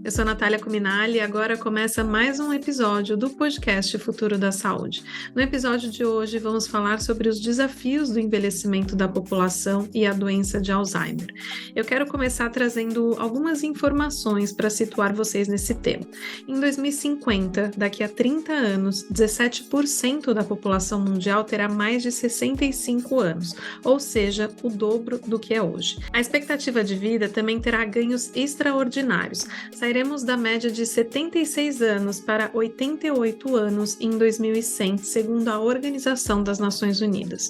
Eu sou Natália Cuminali e agora começa mais um episódio do podcast Futuro da Saúde. No episódio de hoje vamos falar sobre os desafios do envelhecimento da população e a doença de Alzheimer. Eu quero começar trazendo algumas informações para situar vocês nesse tema. Em 2050, daqui a 30 anos, 17% da população mundial terá mais de 65 anos, ou seja, o dobro do que é hoje. A expectativa de vida também terá ganhos extraordinários. Sairemos da média de 76 anos para 88 anos em 2100, segundo a Organização das Nações Unidas.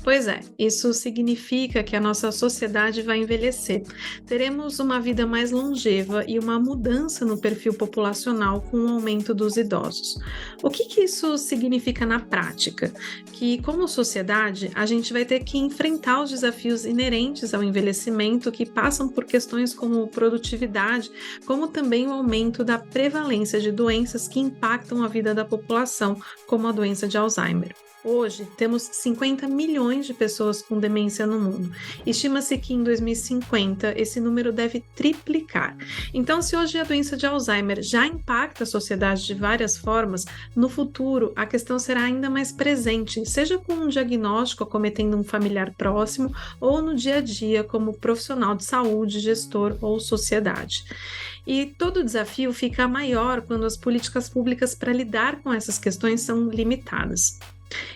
Pois é, isso significa que a nossa sociedade vai envelhecer. Teremos uma vida mais longeva e uma mudança no perfil populacional com o aumento dos idosos. O que isso significa na prática? Que, como sociedade, a gente vai ter que enfrentar os desafios inerentes ao envelhecimento que passam por questões como produtividade, como também o aumento da prevalência de doenças que impactam a vida da população, como a doença de Alzheimer. Hoje, temos 50 milhões de pessoas com demência no mundo. Estima-se que em 2050 esse número deve triplicar. Então, se hoje a doença de Alzheimer já impacta a sociedade de várias formas, no futuro a questão será ainda mais presente, seja com um diagnóstico acometendo um familiar próximo ou no dia a dia como profissional de saúde, gestor ou sociedade. E todo desafio fica maior quando as políticas públicas para lidar com essas questões são limitadas.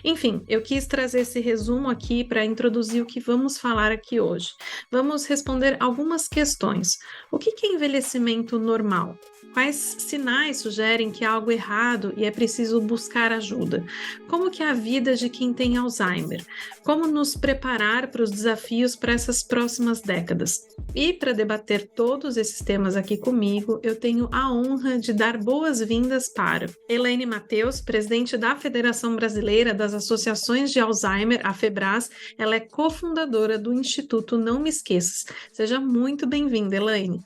Enfim, eu quis trazer esse resumo aqui para introduzir o que vamos falar aqui hoje. Vamos responder algumas questões. O que é envelhecimento normal? Quais sinais sugerem que há algo errado e é preciso buscar ajuda? Como que é a vida de quem tem Alzheimer? Como nos preparar para os desafios para essas próximas décadas? E para debater todos esses temas aqui comigo, eu tenho a honra de dar boas-vindas para Elaine Mateus, presidente da Federação Brasileira das Associações de Alzheimer, a FEBRAS. Ela é cofundadora do Instituto Não Me Esqueças. Seja muito bem-vinda, Elaine.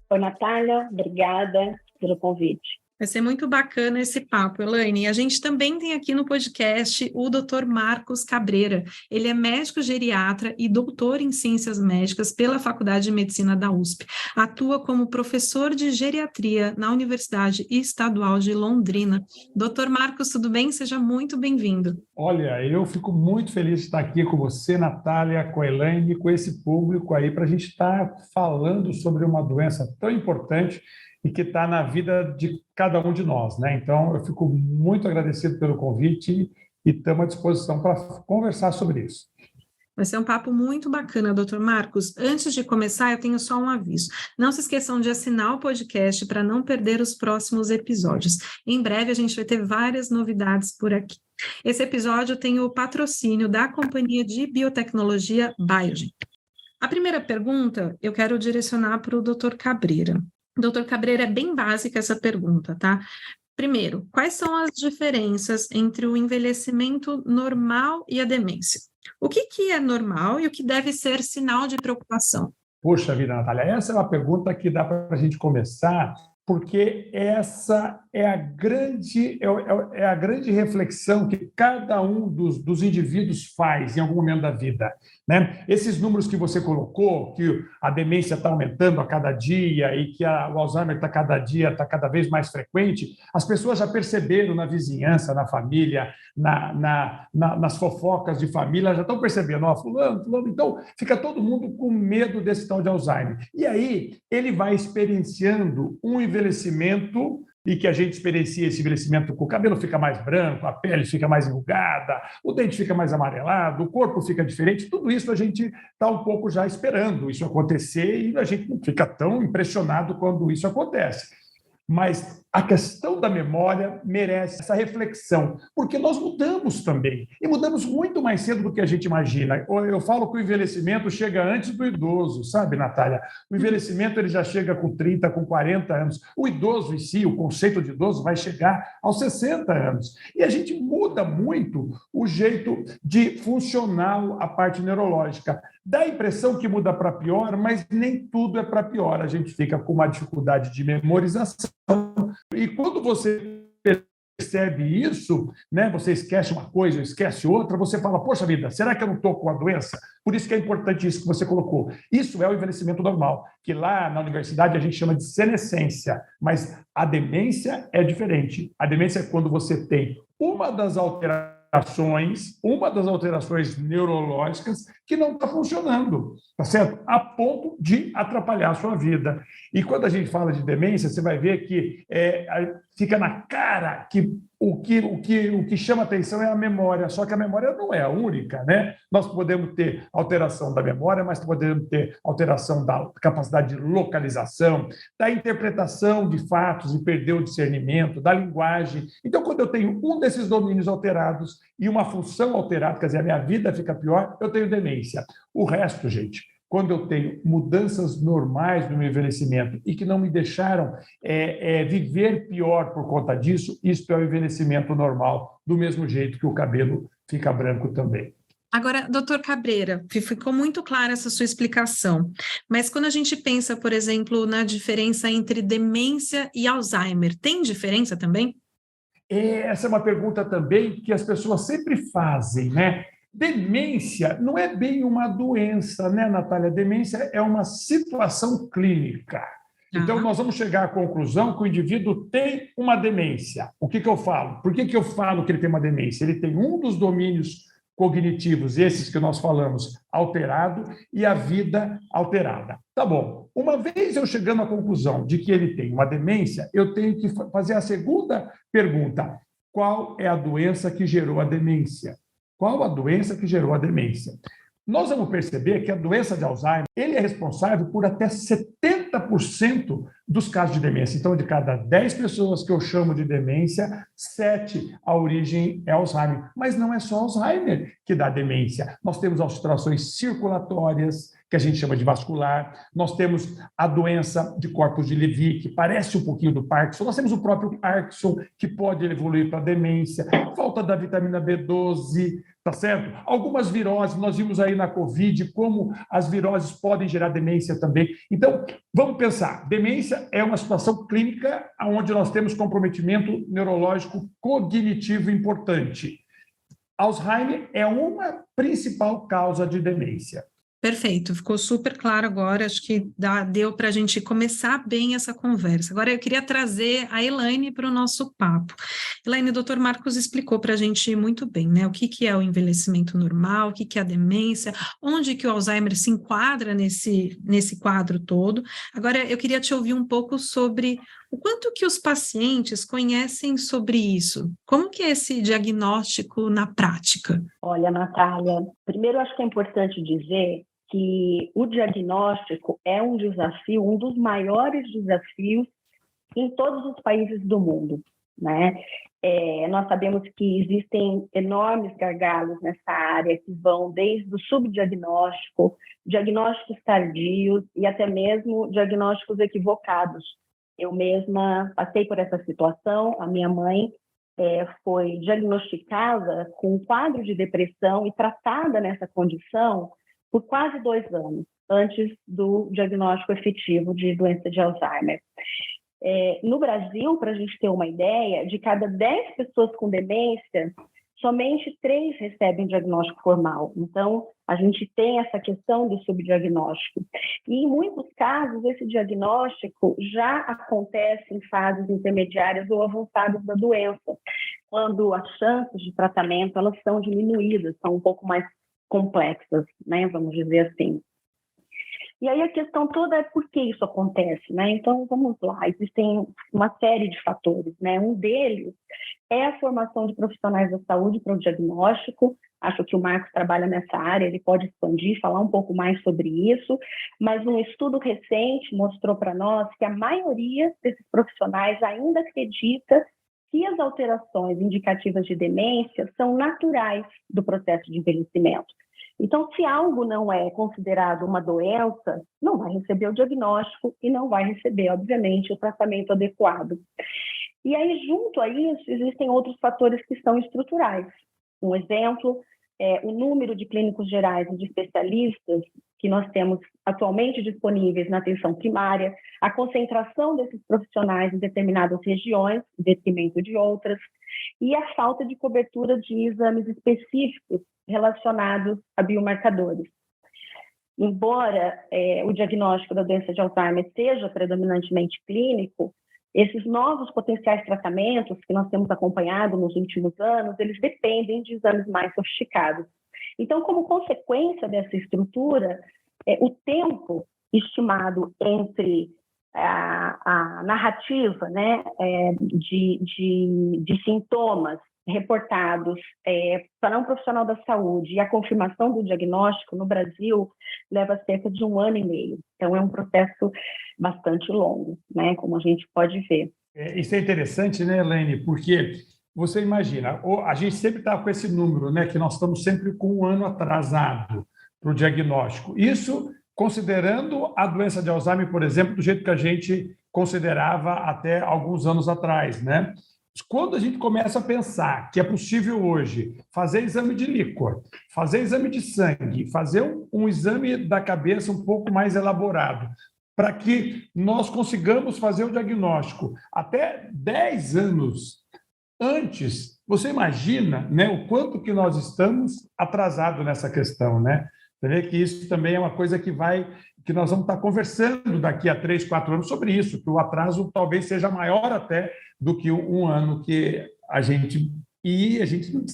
Oi, Natália, obrigada pelo convite. Vai ser muito bacana esse papo, Elaine. E a gente também tem aqui no podcast o Dr. Marcos Cabreira. Ele é médico geriatra e doutor em ciências médicas pela Faculdade de Medicina da USP. Atua como professor de geriatria na Universidade Estadual de Londrina. Dr. Marcos, tudo bem? Seja muito bem-vindo. Olha, eu fico muito feliz de estar aqui com você, Natália, com a Elaine, com esse público aí, para a gente estar falando sobre uma doença tão importante e que está na vida de cada um de nós, né? Então, eu fico muito agradecido pelo convite e estamos à disposição para conversar sobre isso. Vai ser um papo muito bacana, Dr. Marcos. Antes de começar, eu tenho só um aviso. Não se esqueçam de assinar o podcast para não perder os próximos episódios. Em breve, a gente vai ter várias novidades por aqui. Esse episódio tem o patrocínio da Companhia de Biotecnologia Biogen. A primeira pergunta eu quero direcionar para o Dr. Cabreira. Doutor Cabreira, é bem básica essa pergunta, tá? Primeiro, quais são as diferenças entre o envelhecimento normal e a demência? O que é normal e o que deve ser sinal de preocupação? Poxa vida, Natália, essa é uma pergunta que dá para a gente começar, porque essa é a grande reflexão que cada um dos indivíduos faz em algum momento da vida, né? Esses números que você colocou, que a demência está aumentando a cada dia e que o Alzheimer está cada vez mais frequente, as pessoas já perceberam na vizinhança, na família, nas fofocas de família, já estão percebendo, ó, fulano, então fica todo mundo com medo desse tal de Alzheimer. E aí ele vai experienciando um envelhecimento e que a gente experiencia esse envelhecimento com o cabelo fica mais branco, a pele fica mais enrugada, o dente fica mais amarelado, o corpo fica diferente, tudo isso a gente está um pouco já esperando isso acontecer e a gente não fica tão impressionado quando isso acontece. Mas a questão da memória merece essa reflexão, porque nós mudamos também, e mudamos muito mais cedo do que a gente imagina. Eu falo que o envelhecimento chega antes do idoso, sabe, Natália? O envelhecimento ele já chega com 30, com 40 anos. O idoso em si, o conceito de idoso, vai chegar aos 60 anos. E a gente muda muito o jeito de funcionar a parte neurológica. Dá a impressão que muda para pior, mas nem tudo é para pior. A gente fica com uma dificuldade de memorização. E quando você percebe isso, né? Você esquece uma coisa, esquece outra, você fala, poxa vida, será que eu não estou com a doença? Por isso que é importante isso que você colocou. Isso é o envelhecimento normal, que lá na universidade a gente chama de senescência, mas a demência é diferente. A demência é quando você tem uma das alterações neurológicas que não está funcionando, tá certo? A ponto de atrapalhar a sua vida. E quando a gente fala de demência, você vai ver que fica na cara que o que chama atenção é a memória, só que a memória não é a única, né? Nós podemos ter alteração da memória, mas podemos ter alteração da capacidade de localização, da interpretação de fatos e perder o discernimento, da linguagem. Então, quando eu tenho um desses domínios alterados e uma função alterada, quer dizer, a minha vida fica pior, eu tenho demência. O resto, gente, quando eu tenho mudanças normais no meu envelhecimento e que não me deixaram viver pior por conta disso, isso é o envelhecimento normal, do mesmo jeito que o cabelo fica branco também. Agora, doutor Cabreira, ficou muito clara essa sua explicação, mas quando a gente pensa, por exemplo, na diferença entre demência e Alzheimer, tem diferença também? Essa é uma pergunta também que as pessoas sempre fazem, né? Demência não é bem uma doença, né, Natália? Demência é uma situação clínica. Então, nós vamos chegar à conclusão que o indivíduo tem uma demência. O que eu falo? Por que eu falo que ele tem uma demência? Ele tem um dos domínios cognitivos, esses que nós falamos, alterado, e a vida alterada. Tá bom. Uma vez eu chegando à conclusão de que ele tem uma demência, eu tenho que fazer a segunda pergunta. Qual é a doença que gerou a demência? Qual a doença que gerou a demência? Nós vamos perceber que a doença de Alzheimer ele é responsável por até 70% dos casos de demência. Então, de cada 10 pessoas que eu chamo de demência, 7 a origem é Alzheimer. Mas não é só Alzheimer que dá demência. Nós temos alterações circulatórias, que a gente chama de vascular. Nós temos a doença de corpos de Levy, que parece um pouquinho do Parkinson. Nós temos o próprio Parkinson, que pode evoluir para demência. Falta da vitamina B12, tá certo? Algumas viroses, nós vimos aí na Covid como as viroses podem gerar demência também. Então, vamos pensar. Demência é uma situação clínica onde nós temos comprometimento neurológico cognitivo importante. Alzheimer é uma principal causa de demência. Perfeito, ficou super claro agora, acho que deu para a gente começar bem essa conversa. Agora eu queria trazer a Elaine para o nosso papo. Elaine, o doutor Marcos explicou para a gente muito bem, né, o que é o envelhecimento normal, o que é a demência, onde que o Alzheimer se enquadra nesse quadro todo. Agora eu queria te ouvir um pouco sobre o quanto que os pacientes conhecem sobre isso? Como que é esse diagnóstico na prática? Olha, Natália, primeiro acho que é importante dizer que o diagnóstico é um desafio, um dos maiores desafios em todos os países do mundo, né? Nós sabemos que existem enormes gargalos nessa área que vão desde o subdiagnóstico, diagnósticos tardios e até mesmo diagnósticos equivocados. Eu mesma passei por essa situação, a minha mãe foi diagnosticada com um quadro de depressão e tratada nessa condição por quase 2 anos, antes do diagnóstico efetivo de doença de Alzheimer. No Brasil, para a gente ter uma ideia, de cada 10 pessoas com demência, somente 3 recebem diagnóstico formal. Então, a gente tem essa questão do subdiagnóstico. E, em muitos casos, esse diagnóstico já acontece em fases intermediárias ou avançadas da doença, quando as chances de tratamento elas são diminuídas, são um pouco mais complexas, né? Vamos dizer assim. E aí a questão toda é por que isso acontece, né? Então, vamos lá, existem uma série de fatores, né? Um deles é a formação de profissionais da saúde para o diagnóstico. Acho que o Marcos trabalha nessa área, ele pode expandir, falar um pouco mais sobre isso, mas um estudo recente mostrou para nós que a maioria desses profissionais ainda acredita que as alterações indicativas de demência são naturais do processo de envelhecimento. Então, se algo não é considerado uma doença, não vai receber o diagnóstico e não vai receber, obviamente, o tratamento adequado. E aí, junto a isso, existem outros fatores que são estruturais. Um exemplo é o número de clínicos gerais e de especialistas que nós temos atualmente disponíveis na atenção primária, a concentração desses profissionais em determinadas regiões, em detrimento de outras. e a falta de cobertura de exames específicos relacionados a biomarcadores. Embora o diagnóstico da doença de Alzheimer seja predominantemente clínico, esses novos potenciais tratamentos que nós temos acompanhado nos últimos anos, eles dependem de exames mais sofisticados. Então, como consequência dessa estrutura, o tempo estimado entre a narrativa, né, de sintomas reportados para um profissional da saúde e a confirmação do diagnóstico no Brasil leva cerca de 1 ano e meio. Então, é um processo bastante longo, né, como a gente pode ver. Isso é interessante, né, Elaine? Porque você imagina, a gente sempre está com esse número, né, que nós estamos sempre com 1 ano atrasado para o diagnóstico. Isso considerando a doença de Alzheimer, por exemplo, do jeito que a gente considerava até alguns anos atrás, né? Quando a gente começa a pensar que é possível hoje fazer exame de líquor, fazer exame de sangue, fazer um exame da cabeça um pouco mais elaborado, para que nós consigamos fazer o diagnóstico até 10 anos antes, você imagina, né, o quanto que nós estamos atrasados nessa questão, né? Você vê que isso também é uma coisa que nós vamos estar conversando daqui a 3, 4 anos sobre isso, que o atraso talvez seja maior até do que 1 ano que a gente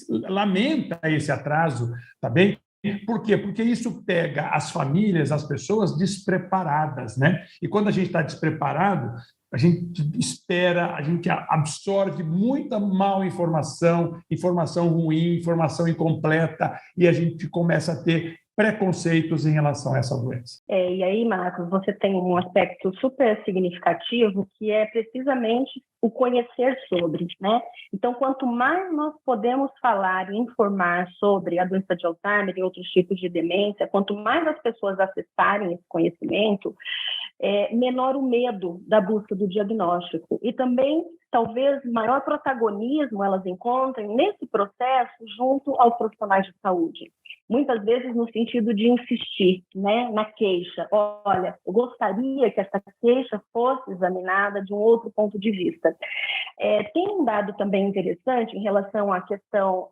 lamenta esse atraso, tá bem? Por quê? Porque isso pega as famílias, as pessoas despreparadas, né? E quando a gente está despreparado, a gente espera, a gente absorve muita mal informação, informação ruim, informação incompleta, e a gente começa a ter preconceitos em relação a essa doença. E aí, Marcos, você tem um aspecto super significativo que é precisamente o conhecer sobre, né? Então, quanto mais nós podemos falar e informar sobre a doença de Alzheimer e outros tipos de demência, quanto mais as pessoas acessarem esse conhecimento, menor o medo da busca do diagnóstico. E também, talvez, maior protagonismo elas encontrem nesse processo junto aos profissionais de saúde. Muitas vezes no sentido de insistir, né, na queixa. Olha, eu gostaria que essa queixa fosse examinada de um outro ponto de vista. Tem um dado também interessante em relação à questão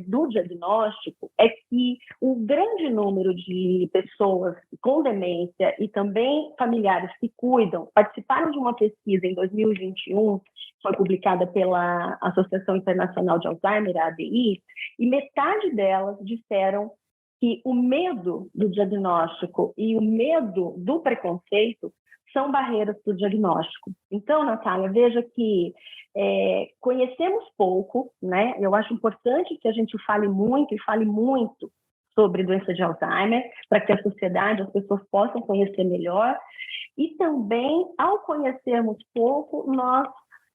do diagnóstico, é que o grande número de pessoas com demência e também familiares que cuidam participaram de uma pesquisa em 2021, foi publicada pela Associação Internacional de Alzheimer, a ADI, e metade delas disseram que o medo do diagnóstico e o medo do preconceito são barreiras para o diagnóstico. Então, Natália, veja que conhecemos pouco, né? Eu acho importante que a gente fale muito sobre doença de Alzheimer, para que a sociedade, as pessoas possam conhecer melhor. E também, ao conhecermos pouco, nós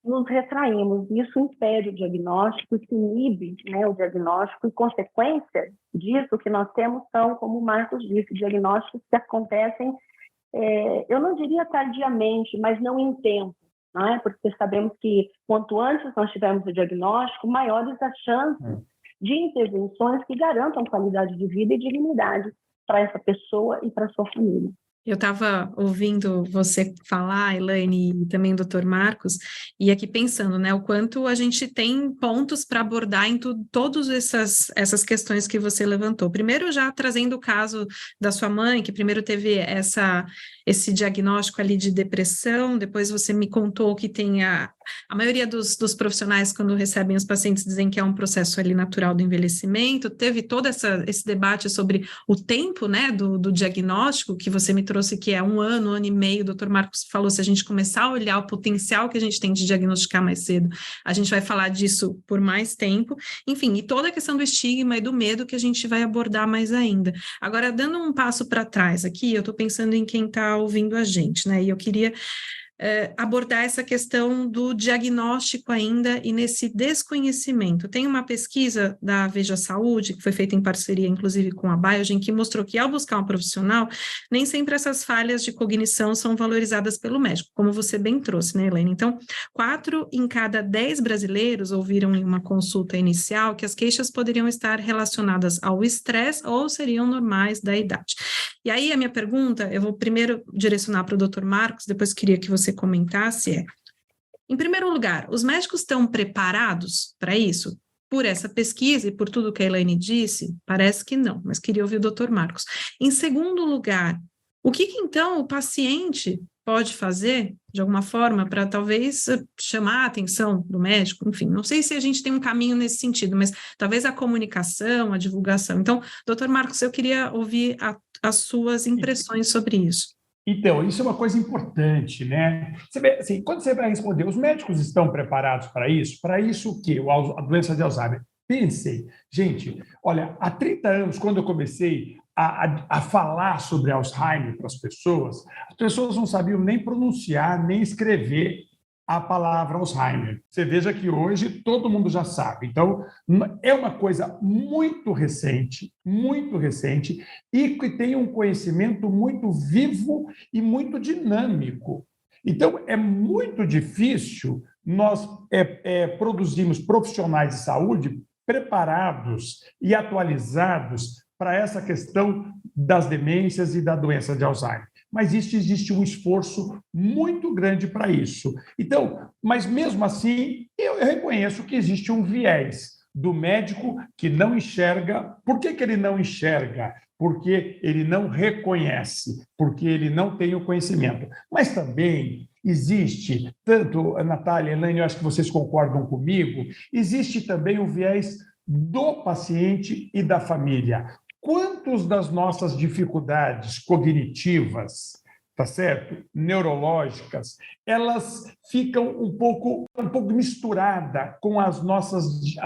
nos retraímos. Isso impede o diagnóstico, isso inibe, né, o diagnóstico, e consequência disso que nós temos são, como o Marcos disse, diagnósticos que acontecem, eu não diria tardiamente, mas não em tempo, né? Porque sabemos que quanto antes nós tivermos o diagnóstico, maiores as chances de intervenções que garantam qualidade de vida e dignidade para essa pessoa e para a sua família. Eu estava ouvindo você falar, Elaine, e também o Dr. Marcos, e aqui pensando, né, o quanto a gente tem pontos para abordar em todas essas questões que você levantou. Primeiro, já trazendo o caso da sua mãe, que primeiro teve esse diagnóstico ali de depressão, depois você me contou que tem a maioria dos profissionais, quando recebem os pacientes, dizem que é um processo ali natural do envelhecimento. Teve todo esse debate sobre o tempo, né, do diagnóstico, que você me trouxe, que é 1 ano, 1 ano e meio. O Dr. Marcos falou, se a gente começar a olhar o potencial que a gente tem de diagnosticar mais cedo, a gente vai falar disso por mais tempo. Enfim, e toda a questão do estigma e do medo que a gente vai abordar mais ainda. Agora, dando um passo para trás aqui, eu estou pensando em quem está ouvindo a gente, né, e eu queria abordar essa questão do diagnóstico ainda e nesse desconhecimento. Tem uma pesquisa da Veja Saúde, que foi feita em parceria, inclusive, com a Biogen, que mostrou que, ao buscar um profissional, nem sempre essas falhas de cognição são valorizadas pelo médico, como você bem trouxe, né, Helena? Então, 4 em cada 10 brasileiros ouviram em uma consulta inicial que as queixas poderiam estar relacionadas ao estresse ou seriam normais da idade. E aí, a minha pergunta, eu vou primeiro direcionar para o Dr. Marcos, depois queria que você comentasse, em primeiro lugar, os médicos estão preparados para isso? Por essa pesquisa e por tudo que a Elaine disse, parece que não, mas queria ouvir o Dr. Marcos. Em segundo lugar, o que então o paciente pode fazer, de alguma forma, para talvez chamar a atenção do médico? Enfim, não sei se a gente tem um caminho nesse sentido, mas talvez a comunicação, a divulgação. Então, Dr. Marcos, eu queria ouvir as suas impressões sobre isso. Então, isso é uma coisa importante, né? Você vê, assim, quando você vai responder, os médicos estão preparados para isso? Para isso o quê? A doença de Alzheimer. Pensei, gente, olha, há 30 anos, quando eu comecei a falar sobre Alzheimer para as pessoas não sabiam nem pronunciar, nem escrever a palavra Alzheimer. Você veja que hoje todo mundo já sabe. Então, é uma coisa muito recente, e que tem um conhecimento muito vivo e muito dinâmico. Então, é muito difícil nós produzirmos profissionais de saúde preparados e atualizados para essa questão das demências e da doença de Alzheimer. Mas existe um esforço muito grande para isso. Então, mas mesmo assim, eu reconheço que existe um viés do médico que não enxerga. Por que ele não enxerga? Porque ele não reconhece, porque ele não tem o conhecimento. Mas também existe, tanto a Natália e a Elaine, eu acho que vocês concordam comigo, existe também o viés do paciente e da família. Quantas das nossas dificuldades cognitivas, tá certo? Neurológicas, elas ficam um pouco misturada com a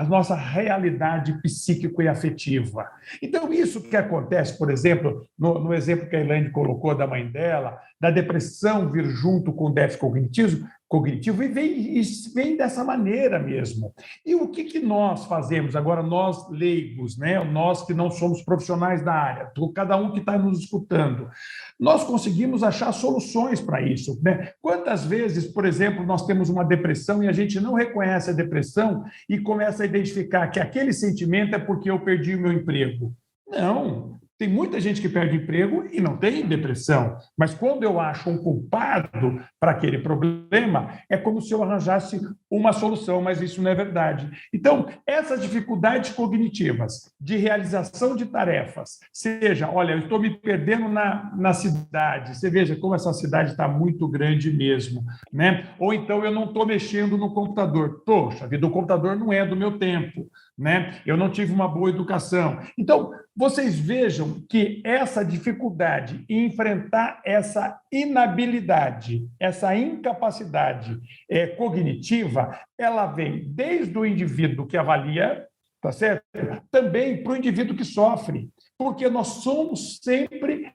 nossa realidade psíquico e afetiva. Então, isso que acontece, por exemplo, no exemplo que a Elaine colocou da mãe dela, da depressão vir junto com o déficit cognitivo, e vem dessa maneira mesmo. E o que nós fazemos agora, nós leigos, né? Nós que não somos profissionais da área, cada um que está nos escutando, nós conseguimos achar soluções para isso, né? Quantas vezes, por exemplo, nós temos uma depressão e a gente não reconhece a depressão e começa a identificar que aquele sentimento é porque eu perdi o meu emprego? Não. Tem muita gente que perde emprego e não tem depressão, mas quando eu acho um culpado para aquele problema, é como se eu arranjasse uma solução, mas isso não é verdade. Então, essas dificuldades cognitivas de realização de tarefas, seja, olha, eu estou me perdendo na cidade, você veja como essa cidade está muito grande mesmo, né? Ou então eu não estou mexendo no computador. Poxa vida, o computador não é do meu tempo, né? Eu não tive uma boa educação. Então, vocês vejam que essa dificuldade em enfrentar essa inabilidade, essa incapacidade cognitiva, ela vem desde o indivíduo que avalia, tá certo? Também para o indivíduo que sofre, porque nós somos sempre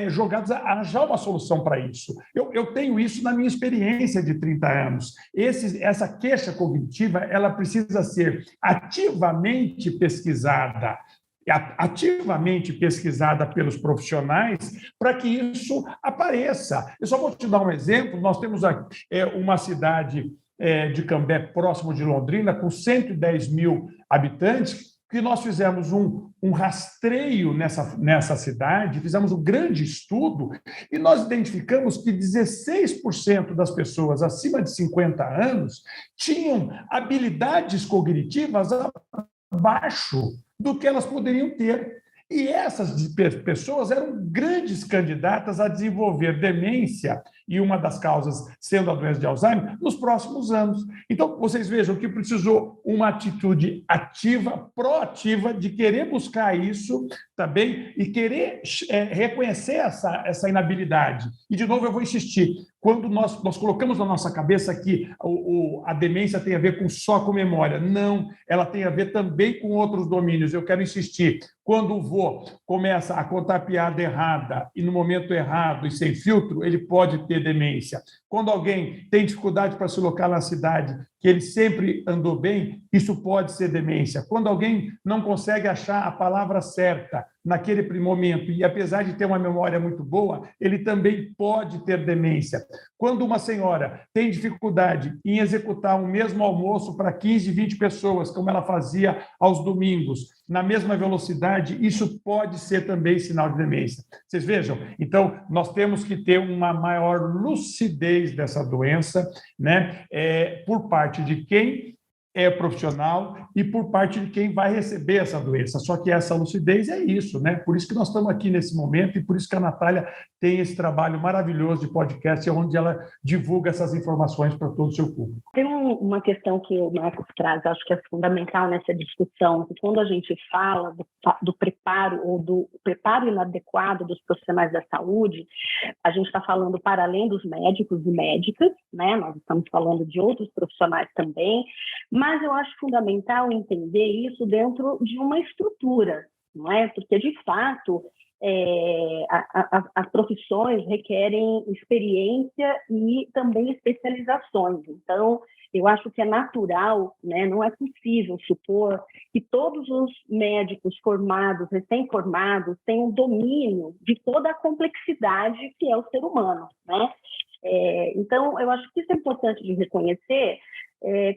jogados a arranjar uma solução para isso. Eu tenho isso na minha experiência de 30 anos. Essa queixa cognitiva, ela precisa ser ativamente pesquisada pelos profissionais para que isso apareça. Eu só vou te dar um exemplo. Nós temos uma cidade de Cambé, próximo de Londrina, com 110 mil habitantes, que nós fizemos um rastreio nessa cidade, fizemos um grande estudo e nós identificamos que 16% das pessoas acima de 50 anos tinham habilidades cognitivas abaixo do que elas poderiam ter. E essas pessoas eram grandes candidatas a desenvolver demência, e uma das causas sendo a doença de Alzheimer, nos próximos anos. Então, vocês vejam que precisou uma atitude ativa, proativa, de querer buscar isso também e querer reconhecer essa inabilidade. E, de novo, eu vou insistir, quando nós colocamos na nossa cabeça que a demência tem a ver só com memória. Não, ela tem a ver também com outros domínios. Eu quero insistir, quando o vô começa a contar piada errada e no momento errado e sem filtro, ele pode ter demência. Quando alguém tem dificuldade para se locar na cidade, que ele sempre andou bem, isso pode ser demência. Quando alguém não consegue achar a palavra certa naquele momento, e apesar de ter uma memória muito boa, ele também pode ter demência. Quando uma senhora tem dificuldade em executar um mesmo almoço para 15, 20 pessoas, como ela fazia aos domingos, na mesma velocidade, isso pode ser também sinal de demência. Vocês vejam? Então, nós temos que ter uma maior lucidez dessa doença, né? Por parte de quem é profissional e por parte de quem vai receber essa doença. Só que essa lucidez é isso, né? Por isso que nós estamos aqui nesse momento e por isso que a Natália tem esse trabalho maravilhoso de podcast, onde ela divulga essas informações para todo o seu público. Tem uma questão que o Marcos traz, acho que é fundamental nessa discussão, que quando a gente fala do preparo ou do preparo inadequado dos profissionais da saúde, a gente está falando para além dos médicos e médicas, né? Nós estamos falando de outros profissionais também, mas eu acho fundamental entender isso dentro de uma estrutura, não é? Porque, de fato, as profissões requerem experiência e também especializações. Então, eu acho que é natural, né? Não é possível supor que todos os médicos formados, recém-formados, tenham domínio de toda a complexidade que é o ser humano, né? Então, eu acho que isso é importante de reconhecer,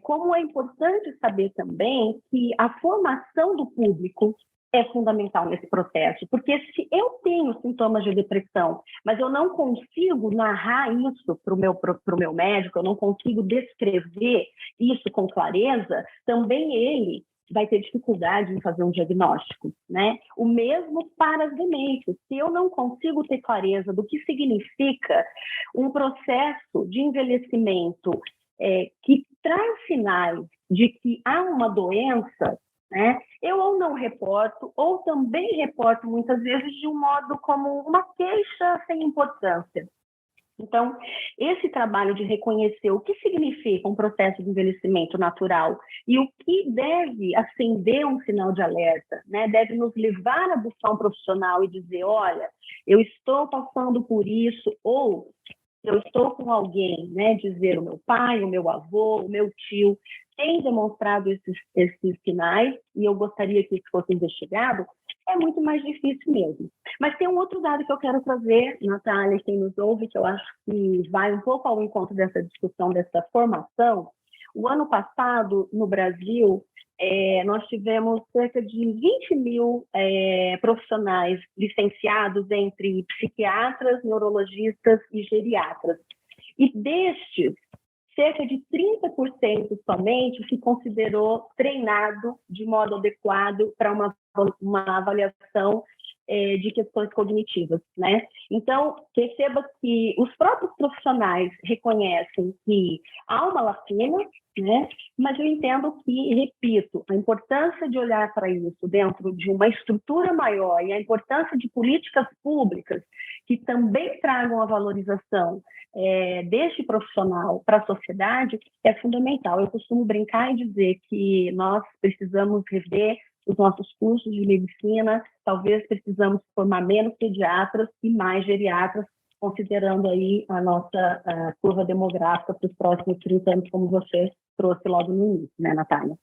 como é importante saber também que a formação do público é fundamental nesse processo, porque se eu tenho sintomas de depressão, mas eu não consigo narrar isso para o meu médico, eu não consigo descrever isso com clareza, também ele vai ter dificuldade em fazer um diagnóstico, né? O mesmo para as demências. Se eu não consigo ter clareza do que significa um processo de envelhecimento que traz sinais de que há uma doença, né? Eu ou não reporto, ou também reporto muitas vezes de um modo como uma queixa sem importância. Então, esse trabalho de reconhecer o que significa um processo de envelhecimento natural e o que deve acender um sinal de alerta, né? Deve nos levar a buscar um profissional e dizer, olha, eu estou passando por isso, ou eu estou com alguém, né? Dizer o meu pai, o meu avô, o meu tio, tem demonstrado esses sinais e eu gostaria que isso fosse investigado, é muito mais difícil mesmo. Mas tem um outro dado que eu quero trazer, Natália, quem nos ouve, que eu acho que vai um pouco ao encontro dessa discussão, dessa formação. O ano passado, no Brasil, nós tivemos cerca de 20 mil profissionais licenciados entre psiquiatras, neurologistas e geriatras. E destes, cerca de 30% somente se considerou treinado de modo adequado para uma avaliação de questões cognitivas, né? Então, perceba que os próprios profissionais reconhecem que há uma lacuna, né? Mas eu entendo que, repito, a importância de olhar para isso dentro de uma estrutura maior e a importância de políticas públicas que também tragam a valorização deste profissional para a sociedade é fundamental. Eu costumo brincar e dizer que nós precisamos rever os nossos cursos de medicina, talvez precisamos formar menos pediatras e mais geriatras, considerando aí a nossa curva demográfica para os próximos 30 anos, como você trouxe logo no início, né, Natália?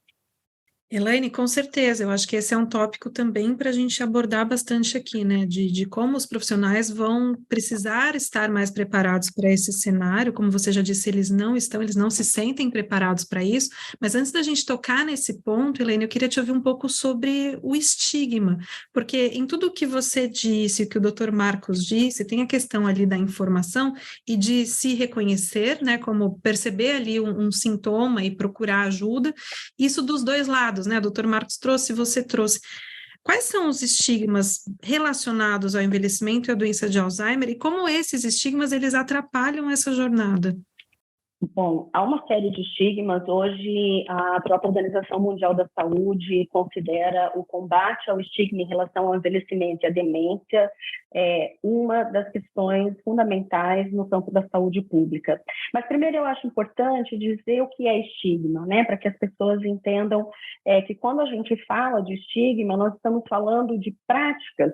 Elaine, com certeza, eu acho que esse é um tópico também para a gente abordar bastante aqui, né, de como os profissionais vão precisar estar mais preparados para esse cenário, como você já disse, eles não se sentem preparados para isso, mas antes da gente tocar nesse ponto, Elaine, eu queria te ouvir um pouco sobre o estigma, porque em tudo o que você disse, o que o Dr. Marcos disse, tem a questão ali da informação e de se reconhecer, né, como perceber ali um sintoma e procurar ajuda, isso dos dois lados, né? O Dr. Marcos trouxe, você trouxe. Quais são os estigmas relacionados ao envelhecimento e à doença de Alzheimer e como esses estigmas eles atrapalham essa jornada? Bom, há uma série de estigmas. Hoje, a própria Organização Mundial da Saúde considera o combate ao estigma em relação ao envelhecimento e à demência uma das questões fundamentais no campo da saúde pública. Mas, primeiro, eu acho importante dizer o que é estigma, né? Para que as pessoas entendam que quando a gente fala de estigma, nós estamos falando de práticas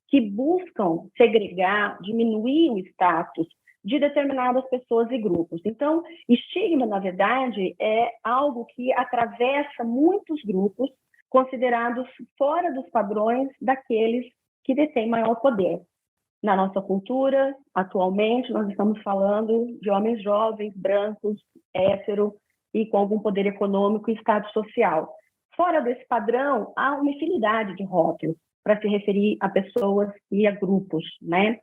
que buscam segregar, diminuir o status de determinadas pessoas e grupos. Então, estigma, na verdade, é algo que atravessa muitos grupos considerados fora dos padrões daqueles que detêm maior poder. Na nossa cultura, atualmente, nós estamos falando de homens jovens, brancos, héteros e com algum poder econômico e status social. Fora desse padrão, há uma infinidade de rótulos para se referir a pessoas e a grupos, né?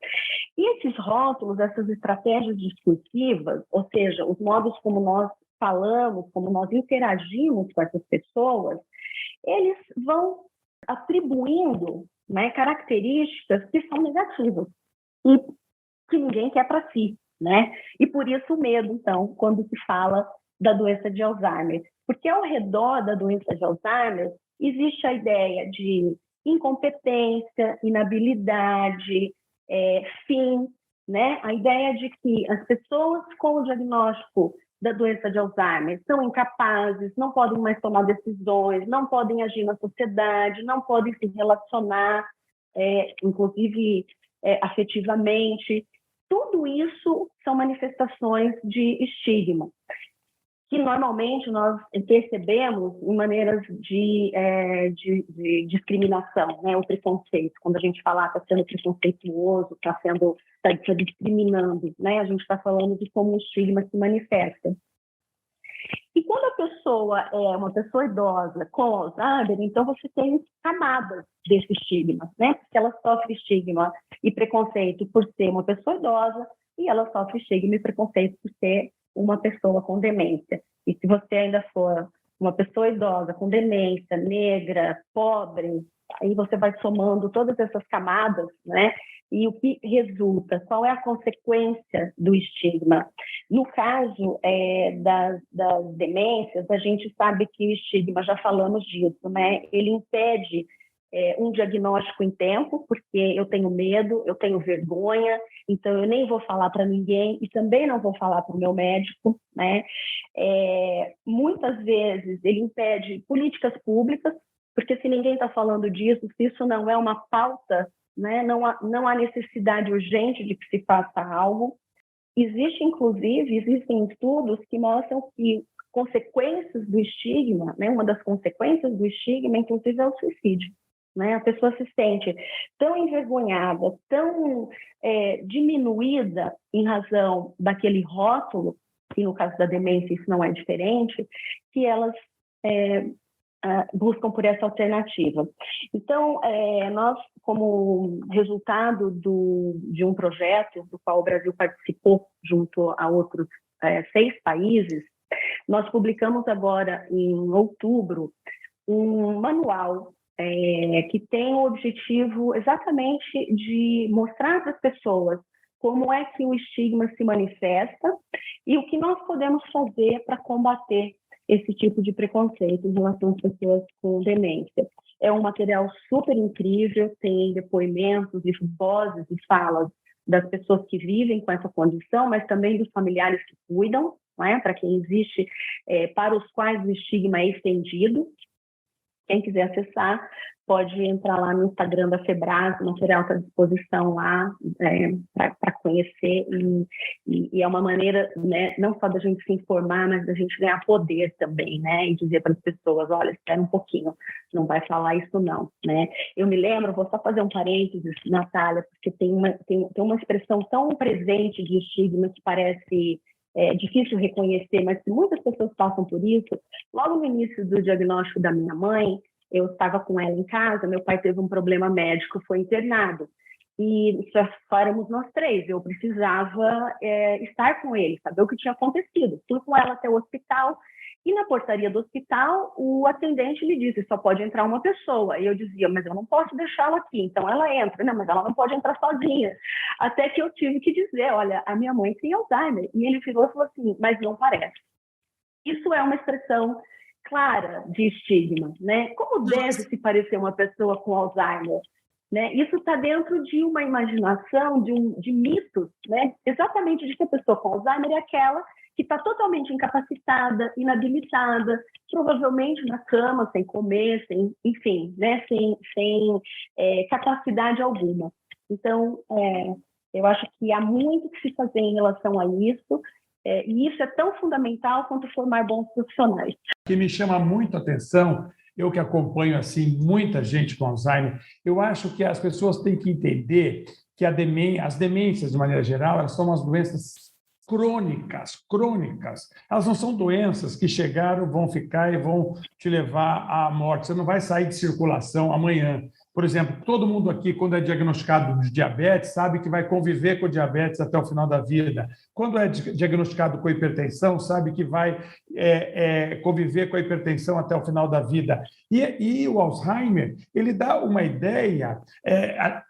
E esses rótulos, essas estratégias discursivas, ou seja, os modos como nós falamos, como nós interagimos com essas pessoas, eles vão atribuindo, né, características que são negativas e que ninguém quer para si, né? E por isso o medo, então, quando se fala da doença de Alzheimer. Porque ao redor da doença de Alzheimer existe a ideia de incompetência, inabilidade, fim, né? A ideia de que as pessoas com o diagnóstico da doença de Alzheimer são incapazes, não podem mais tomar decisões, não podem agir na sociedade, não podem se relacionar, inclusive afetivamente. Tudo isso são manifestações de estigma, que normalmente nós percebemos em maneiras de discriminação, né? O preconceito. Quando a gente fala está sendo preconceituoso, está discriminando, né? A gente está falando de como o estigma se manifesta. E quando a pessoa é uma pessoa idosa com Alzheimer, então você tem camadas desse estigma, né? Porque ela sofre estigma e preconceito por ser uma pessoa idosa e ela sofre estigma e preconceito por ser uma pessoa com demência. E se você ainda for uma pessoa idosa com demência, negra, pobre, aí você vai somando todas essas camadas, né? E o que resulta? Qual é a consequência do estigma? No caso das demências, a gente sabe que o estigma, já falamos disso, né? Ele impede um diagnóstico em tempo, porque eu tenho medo, eu tenho vergonha, então eu nem vou falar para ninguém e também não vou falar para o meu médico, né? Muitas vezes ele impede políticas públicas, porque se ninguém está falando disso, se isso não é uma pauta, né? Não há necessidade urgente de que se faça algo. Existem estudos que mostram que consequências do estigma, né? Uma das consequências do estigma, inclusive, é o suicídio. Né? A pessoa se sente tão envergonhada, tão diminuída em razão daquele rótulo, e no caso da demência isso não é diferente, que elas buscam por essa alternativa. Então, nós, como resultado de um projeto do qual o Brasil participou junto a outros 6 países, nós publicamos agora, em outubro, um manual que tem o objetivo exatamente de mostrar para as pessoas como é que o estigma se manifesta e o que nós podemos fazer para combater esse tipo de preconceito em relação às pessoas com demência. É um material super incrível, tem depoimentos e vozes e falas das pessoas que vivem com essa condição, mas também dos familiares que cuidam, né, para quem existe, para os quais o estigma é estendido. Quem quiser acessar, pode entrar lá no Instagram da Febrás, o material está à disposição lá para conhecer, e é uma maneira, né, não só da gente se informar, mas da gente ganhar poder também, né, e dizer para as pessoas, olha, espera um pouquinho, não vai falar isso não, né. Eu me lembro, vou só fazer um parênteses, Natália, porque tem uma expressão tão presente de estigma que parece difícil reconhecer, mas que muitas pessoas passam por isso. Logo no início do diagnóstico da minha mãe, eu estava com ela em casa, meu pai teve um problema médico, foi internado, e só éramos nós 3, eu precisava estar com ele, saber o que tinha acontecido. Fui com ela até o hospital, e na portaria do hospital, o atendente me disse, só pode entrar uma pessoa. E eu dizia, mas eu não posso deixá-la aqui. Então ela entra, não, mas ela não pode entrar sozinha. Até que eu tive que dizer, olha, a minha mãe tem Alzheimer. E ele virou e falou assim, mas não parece. Isso é uma expressão clara de estigma, né? Como deve se parecer uma pessoa com Alzheimer? Né? Isso está dentro de uma imaginação, de mitos, né? Exatamente de que a pessoa com Alzheimer é aquela que está totalmente incapacitada, inabilitada, provavelmente na cama, sem comer, enfim, né? sem capacidade alguma. Então, eu acho que há muito que se fazer em relação a isso, e isso é tão fundamental quanto formar bons profissionais. O que me chama muito a atenção eu que acompanho assim muita gente com Alzheimer, eu acho que as pessoas têm que entender que as demências, de maneira geral, elas são umas doenças crônicas. Elas não são doenças que chegaram, vão ficar e vão te levar à morte. Você não vai sair de circulação amanhã. Por exemplo, todo mundo aqui, quando é diagnosticado de diabetes, sabe que vai conviver com diabetes até o final da vida. Quando é diagnosticado com hipertensão, sabe que vai conviver com a hipertensão até o final da vida. E o Alzheimer, ele dá uma ideia,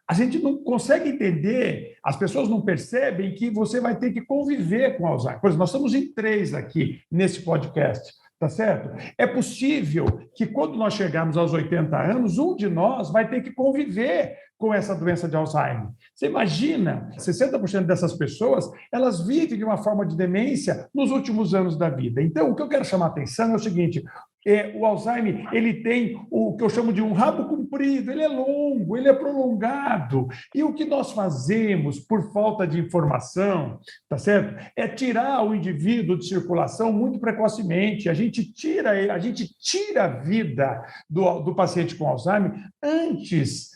a gente não consegue entender, as pessoas não percebem que você vai ter que conviver com o Alzheimer. Por exemplo, nós estamos em 3 aqui nesse podcast. Tá certo? É possível que, quando nós chegarmos aos 80 anos, um de nós vai ter que conviver com essa doença de Alzheimer. Você imagina, 60% dessas pessoas, elas vivem de uma forma de demência nos últimos anos da vida. Então, o que eu quero chamar a atenção é o seguinte: o Alzheimer, ele tem o que eu chamo de um rabo comprido, ele é longo, ele é prolongado. E o que nós fazemos por falta de informação, tá certo? É tirar o indivíduo de circulação muito precocemente. A gente tira a vida do paciente com Alzheimer antes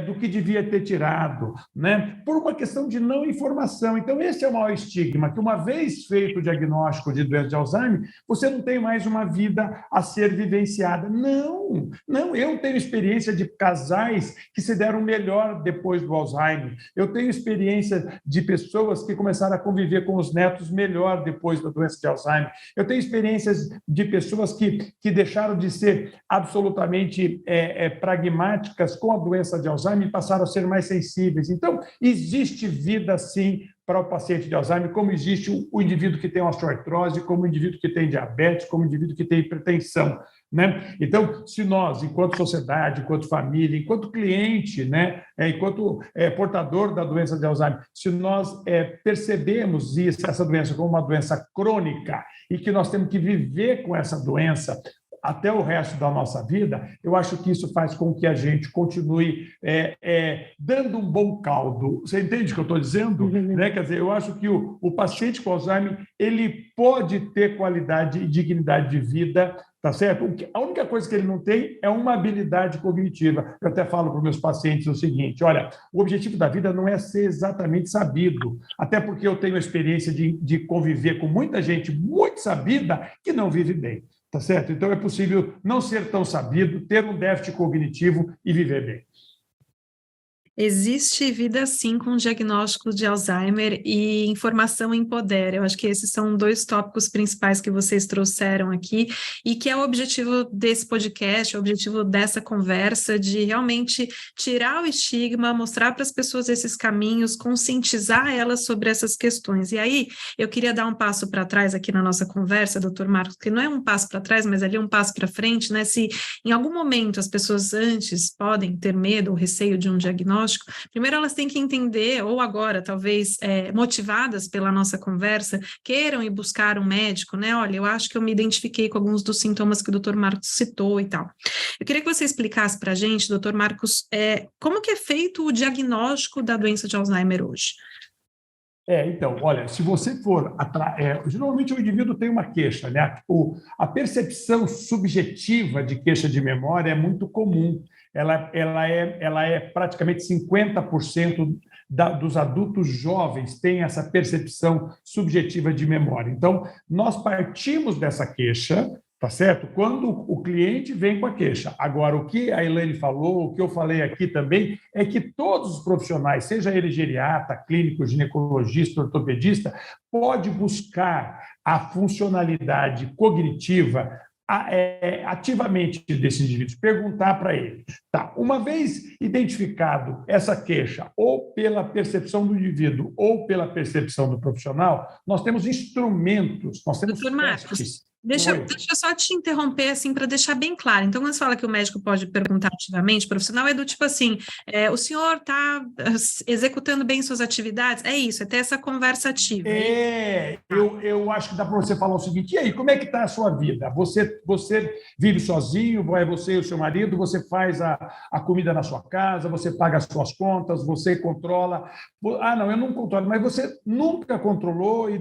do que devia ter tirado, né? Por uma questão de não informação. Então, esse é o maior estigma, que uma vez feito o diagnóstico de doença de Alzheimer, você não tem mais uma vida a ser vivenciada. Não, eu tenho experiência de casais que se deram melhor depois do Alzheimer. Eu tenho experiência de pessoas que começaram a conviver com os netos melhor depois da doença de Alzheimer. Eu tenho experiências de pessoas que deixaram de ser absolutamente pragmáticas com a doença de Alzheimer e passaram a ser mais sensíveis. Então, existe vida, sim, para o paciente de Alzheimer, como existe o indivíduo que tem osteoartrose, como o indivíduo que tem diabetes, como o indivíduo que tem hipertensão, né? Então, se nós, enquanto sociedade, enquanto família, enquanto cliente, né, enquanto portador da doença de Alzheimer, se nós percebemos essa doença como uma doença crônica e que nós temos que viver com essa doença até o resto da nossa vida, eu acho que isso faz com que a gente continue dando um bom caldo. Você entende o que eu estou dizendo? Né? Quer dizer, eu acho que o paciente com Alzheimer, ele pode ter qualidade e dignidade de vida, tá certo? A única coisa que ele não tem é uma habilidade cognitiva. Eu até falo para os meus pacientes o seguinte: olha, o objetivo da vida não é ser exatamente sabido, até porque eu tenho a experiência de conviver com muita gente muito sabida que não vive bem. Tá certo? Então, é possível não ser tão sabido, ter um déficit cognitivo e viver bem. Existe vida, sim, com diagnóstico de Alzheimer, e informação empodera. Eu acho que esses são 2 tópicos principais que vocês trouxeram aqui e que é o objetivo desse podcast, o objetivo dessa conversa, de realmente tirar o estigma, mostrar para as pessoas esses caminhos, conscientizar elas sobre essas questões. E aí, eu queria dar um passo para trás aqui na nossa conversa, doutor Marcos, que não é um passo para trás, mas ali um passo para frente, né? Se em algum momento as pessoas antes podem ter medo ou receio de um diagnóstico, primeiro elas têm que entender, ou agora, talvez, motivadas pela nossa conversa, queiram ir buscar um médico, né? Olha, eu acho que eu me identifiquei com alguns dos sintomas que o doutor Marcos citou e tal. Eu queria que você explicasse para a gente, doutor Marcos, como que é feito o diagnóstico da doença de Alzheimer hoje? Então, olha, se você for... geralmente o indivíduo tem uma queixa, né? A percepção subjetiva de queixa de memória é muito comum. Ela é praticamente 50% dos adultos jovens têm essa percepção subjetiva de memória. Então, nós partimos dessa queixa, tá certo? Quando o cliente vem com a queixa. Agora, o que a Elaine falou, o que eu falei aqui também, é que todos os profissionais, seja ele geriatra, clínico, ginecologista, ortopedista, pode buscar a funcionalidade cognitiva ativamente desses indivíduos, perguntar para ele. Tá, uma vez identificado essa queixa, ou pela percepção do indivíduo, ou pela percepção do profissional, nós temos instrumentos, nós temos Doutor Marcos, testes. Deixa eu só te interromper, assim, para deixar bem claro. Então, quando você fala que o médico pode perguntar ativamente, o profissional é do tipo assim, o senhor está executando bem suas atividades? É isso, é ter essa conversa ativa. Eu acho que dá para você falar o seguinte: e aí, como é que está a sua vida? Você vive sozinho, vai você e o seu marido, você faz a comida na sua casa, você paga as suas contas, você controla. Ah, não, eu não controlo, mas você nunca controlou e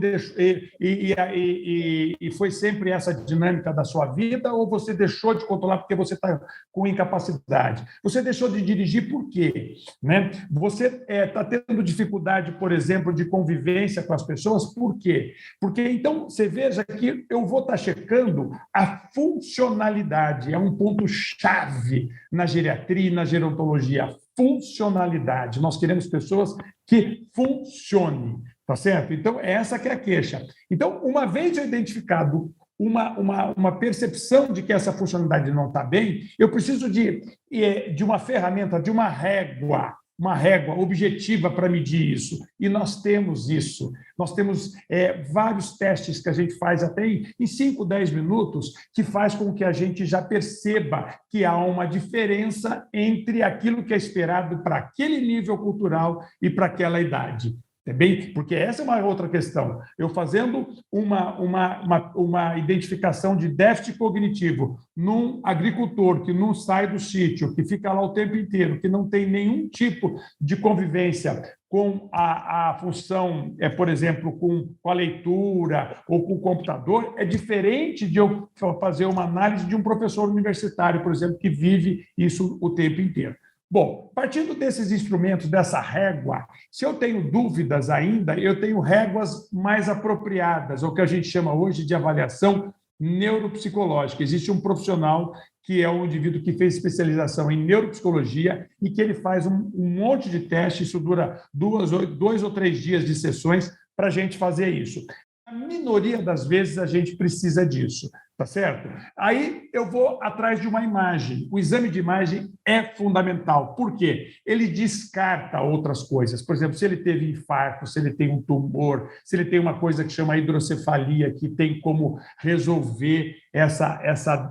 foi sempre sempre essa dinâmica da sua vida ou você deixou de controlar porque você está com incapacidade? Você deixou de dirigir por quê? Né? Você está tendo dificuldade, por exemplo, de convivência com as pessoas, por quê? Porque, então, você veja que eu vou estar checando a funcionalidade, é um ponto-chave na geriatria e na gerontologia, funcionalidade. Nós queremos pessoas que funcionem, tá certo? Então, essa que é a queixa. Então, uma vez eu identificado uma percepção de que essa funcionalidade não está bem, eu preciso de uma ferramenta, de uma régua objetiva para medir isso. E nós temos isso. Nós temos vários testes que a gente faz até em 5, 10 minutos, que faz com que a gente já perceba que há uma diferença entre aquilo que é esperado para aquele nível cultural e para aquela idade. Bem, porque essa é uma outra questão. Eu fazendo uma identificação de déficit cognitivo num agricultor que não sai do sítio, que fica lá o tempo inteiro, que não tem nenhum tipo de convivência com a função, por exemplo, com a leitura ou com o computador, é diferente de eu fazer uma análise de um professor universitário, por exemplo, que vive isso o tempo inteiro. Bom, partindo desses instrumentos, dessa régua, se eu tenho dúvidas ainda, eu tenho réguas mais apropriadas, o que a gente chama hoje de avaliação neuropsicológica. Existe um profissional que é um indivíduo que fez especialização em neuropsicologia e que ele faz um monte de testes, isso dura 2 ou 3 dias de sessões para a gente fazer isso. A minoria das vezes a gente precisa disso, tá certo? Aí eu vou atrás de uma imagem. O exame de imagem é fundamental. Por quê? Ele descarta outras coisas. Por exemplo, se ele teve infarto, se ele tem um tumor, se ele tem uma coisa que chama hidrocefalia, que tem como resolver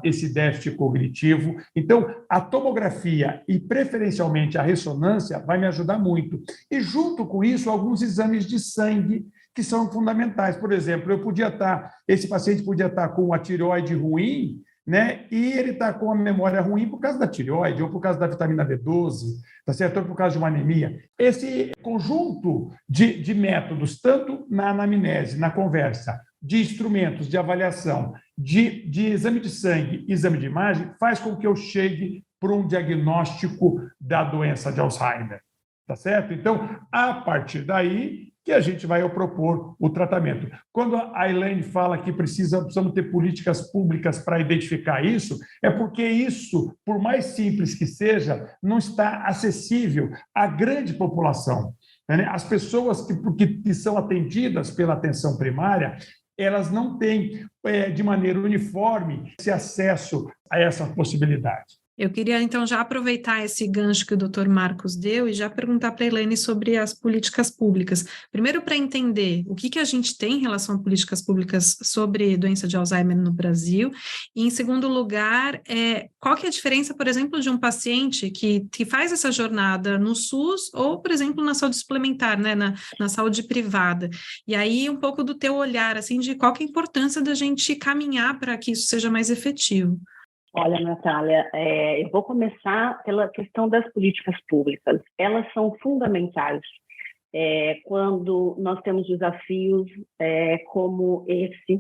esse déficit cognitivo. Então, a tomografia e, preferencialmente, a ressonância vai me ajudar muito. E, junto com isso, alguns exames de sangue que são fundamentais. Por exemplo, esse paciente podia estar com a tireoide ruim, né? E ele está com a memória ruim por causa da tireoide ou por causa da vitamina B12, tá certo? Ou por causa de uma anemia. Esse conjunto de métodos, tanto na anamnese, na conversa, de instrumentos de avaliação, de exame de sangue e exame de imagem, faz com que eu chegue para um diagnóstico da doença de Alzheimer, tá certo? Então, a partir daí, que a gente vai propor o tratamento. Quando a Elaine fala que precisamos ter políticas públicas para identificar isso, é porque isso, por mais simples que seja, não está acessível à grande população. Né? As pessoas que são atendidas pela atenção primária, elas não têm, de maneira uniforme, esse acesso a essa possibilidade. Eu queria, então, já aproveitar esse gancho que o Dr. Marcos deu e já perguntar para a Elaine sobre as políticas públicas. Primeiro, para entender o que a gente tem em relação a políticas públicas sobre doença de Alzheimer no Brasil. E, em segundo lugar, qual que é a diferença, por exemplo, de um paciente que faz essa jornada no SUS ou, por exemplo, na saúde suplementar, né, na saúde privada. E aí, um pouco do teu olhar, assim, de qual que é a importância da gente caminhar para que isso seja mais efetivo. Olha, Natália, eu vou começar pela questão das políticas públicas. Elas são fundamentais quando nós temos desafios como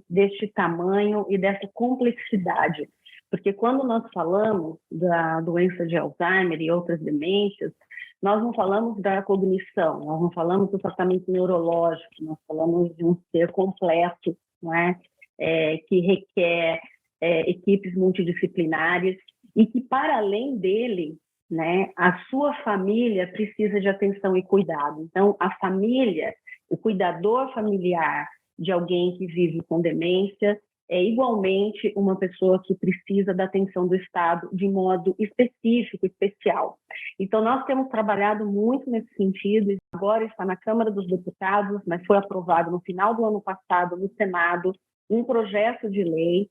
deste tamanho e dessa complexidade. Porque quando nós falamos da doença de Alzheimer e outras demências, nós não falamos da cognição, nós não falamos do tratamento neurológico, nós falamos de um ser completo, não é? Que requer equipes multidisciplinares e que, para além dele, né, a sua família precisa de atenção e cuidado. Então, a família, o cuidador familiar de alguém que vive com demência é igualmente uma pessoa que precisa da atenção do Estado de modo específico, especial. Então, nós temos trabalhado muito nesse sentido, agora está na Câmara dos Deputados, mas foi aprovado no final do ano passado no Senado um projeto de lei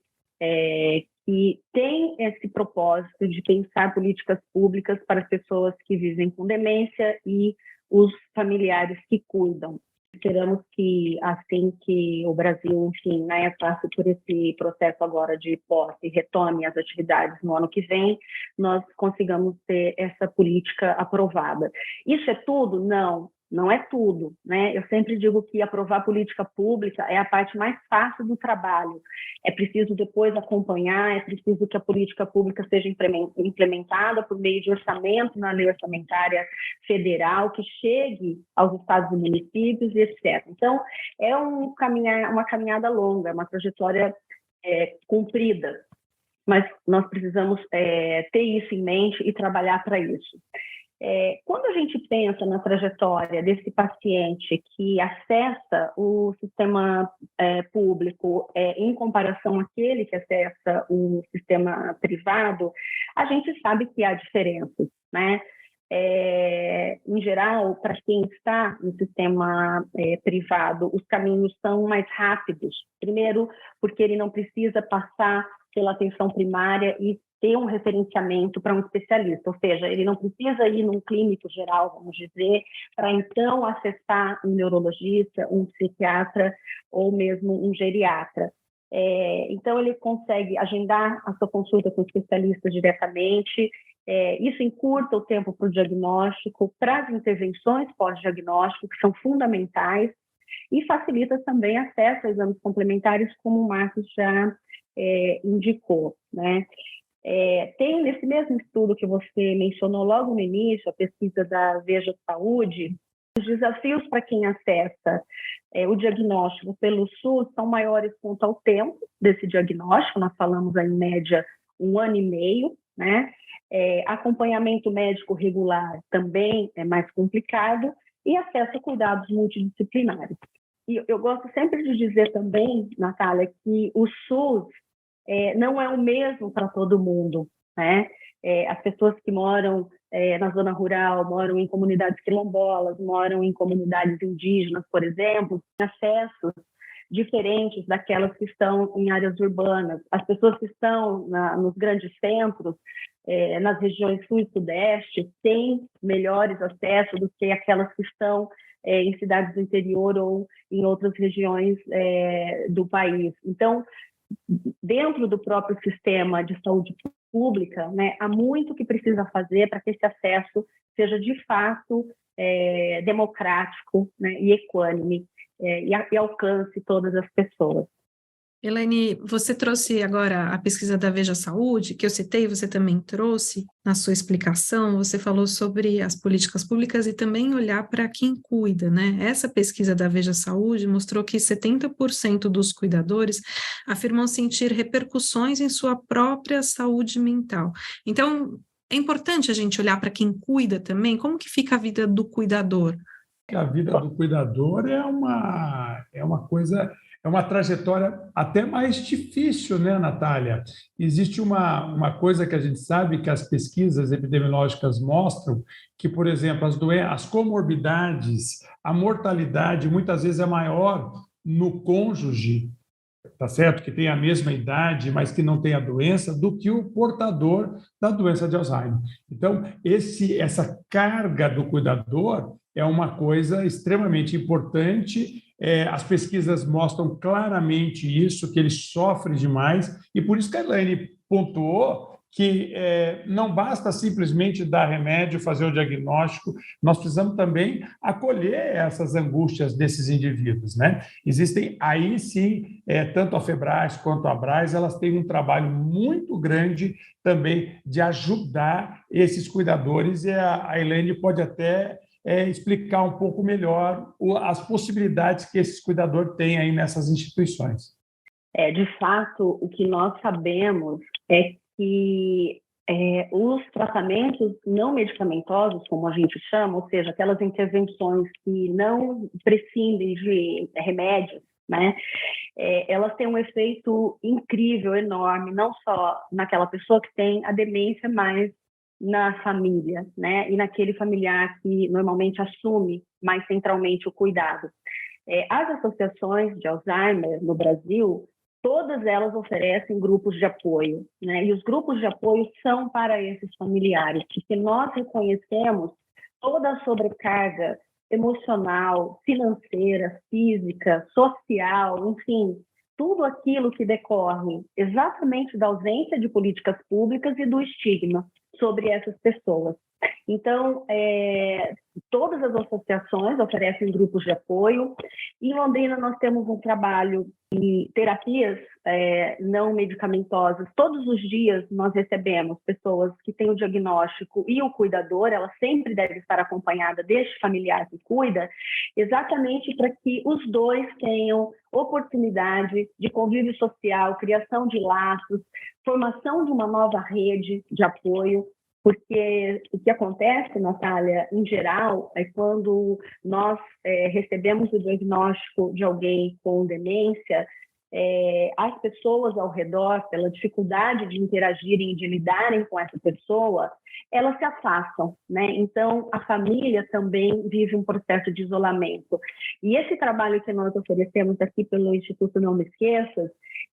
que tem esse propósito de pensar políticas públicas para as pessoas que vivem com demência e os familiares que cuidam. Esperamos que, assim que o Brasil, enfim, né, passe por esse processo agora de posse e retome as atividades no ano que vem, nós consigamos ter essa política aprovada. Isso é tudo? Não. não é tudo, né? Eu sempre digo que aprovar política pública é a parte mais fácil do trabalho. É preciso depois acompanhar, é preciso que a política pública seja implementada por meio de orçamento na lei orçamentária federal, que chegue aos estados e municípios e etc. Então, é uma caminhada longa, uma trajetória comprida, mas nós precisamos ter isso em mente e trabalhar para isso. Quando a gente pensa na trajetória desse paciente que acessa o sistema público em comparação àquele que acessa o sistema privado, a gente sabe que há diferenças, né? Em geral, para quem está no sistema privado, os caminhos são mais rápidos. Primeiro, porque ele não precisa passar pela atenção primária e ter um referenciamento para um especialista, ou seja, ele não precisa ir num clínico geral, vamos dizer, para então acessar um neurologista, um psiquiatra ou mesmo um geriatra. Então, ele consegue agendar a sua consulta com o especialista diretamente. Isso encurta o tempo para o diagnóstico, para as intervenções pós-diagnóstico, que são fundamentais, e facilita também acesso a exames complementares, como o Marcos já indicou, né? Tem nesse mesmo estudo que você mencionou logo no início, a pesquisa da Veja Saúde, os desafios para quem acessa o diagnóstico pelo SUS são maiores quanto ao tempo desse diagnóstico, nós falamos aí, em média 1 ano e meio, né? Acompanhamento médico regular também é mais complicado e acesso a cuidados multidisciplinares. E eu gosto sempre de dizer também, Natália, que o SUS não é o mesmo para todo mundo, né? As pessoas que moram na zona rural, moram em comunidades quilombolas, moram em comunidades indígenas, por exemplo, têm acessos diferentes daquelas que estão em áreas urbanas. As pessoas que estão nos grandes centros, nas regiões sul e sudeste, têm melhores acessos do que aquelas que estão em cidades do interior ou em outras regiões do país. Então, dentro do próprio sistema de saúde pública, né, há muito que precisa fazer para que esse acesso seja de fato democrático, né, e equânime, e alcance todas as pessoas. Elaine, você trouxe agora a pesquisa da Veja Saúde, que eu citei, você também trouxe na sua explicação, você falou sobre as políticas públicas e também olhar para quem cuida, né? Essa pesquisa da Veja Saúde mostrou que 70% dos cuidadores afirmam sentir repercussões em sua própria saúde mental. Então, é importante a gente olhar para quem cuida também. Como que fica a vida do cuidador? A vida do cuidador é uma coisa, é uma trajetória até mais difícil, né, Natália? Existe uma coisa que a gente sabe que as pesquisas epidemiológicas mostram, que, por exemplo, as comorbidades, a mortalidade muitas vezes é maior no cônjuge, tá certo? Que tem a mesma idade, mas que não tem a doença, do que o portador da doença de Alzheimer. Então, essa carga do cuidador é uma coisa extremamente importante. As pesquisas mostram claramente isso, que ele sofre demais, e por isso que a Elaine pontuou que não basta simplesmente dar remédio, fazer o diagnóstico, nós precisamos também acolher essas angústias desses indivíduos, né? Existem aí sim, tanto a Febras quanto a Abras, elas têm um trabalho muito grande também de ajudar esses cuidadores, e a Elaine pode até explicar um pouco melhor as possibilidades que esses cuidadores têm aí nessas instituições. De fato, o que nós sabemos é que os tratamentos não medicamentosos, como a gente chama, ou seja, aquelas intervenções que não prescindem de remédios, né, elas têm um efeito incrível, enorme, não só naquela pessoa que tem a demência, mas na família, né, e naquele familiar que normalmente assume mais centralmente o cuidado. As associações de Alzheimer no Brasil, todas elas oferecem grupos de apoio, né? E os grupos de apoio são para esses familiares, porque nós reconhecemos toda a sobrecarga emocional, financeira, física, social, enfim, tudo aquilo que decorre exatamente da ausência de políticas públicas e do estigma sobre essas pessoas. Então, todas as associações oferecem grupos de apoio. Em Londrina, nós temos um trabalho de terapias não medicamentosas. Todos os dias nós recebemos pessoas que têm o diagnóstico e o cuidador, ela sempre deve estar acompanhada deste familiar que cuida, exatamente para que os dois tenham oportunidade de convívio social, criação de laços, formação de uma nova rede de apoio. Porque o que acontece, Natália, em geral, é quando nós recebemos o diagnóstico de alguém com demência, as pessoas ao redor, pela dificuldade de interagirem e de lidarem com essa pessoa, elas se afastam, né? Então, a família também vive um processo de isolamento. E esse trabalho que nós oferecemos aqui pelo Instituto Não Me Esqueças,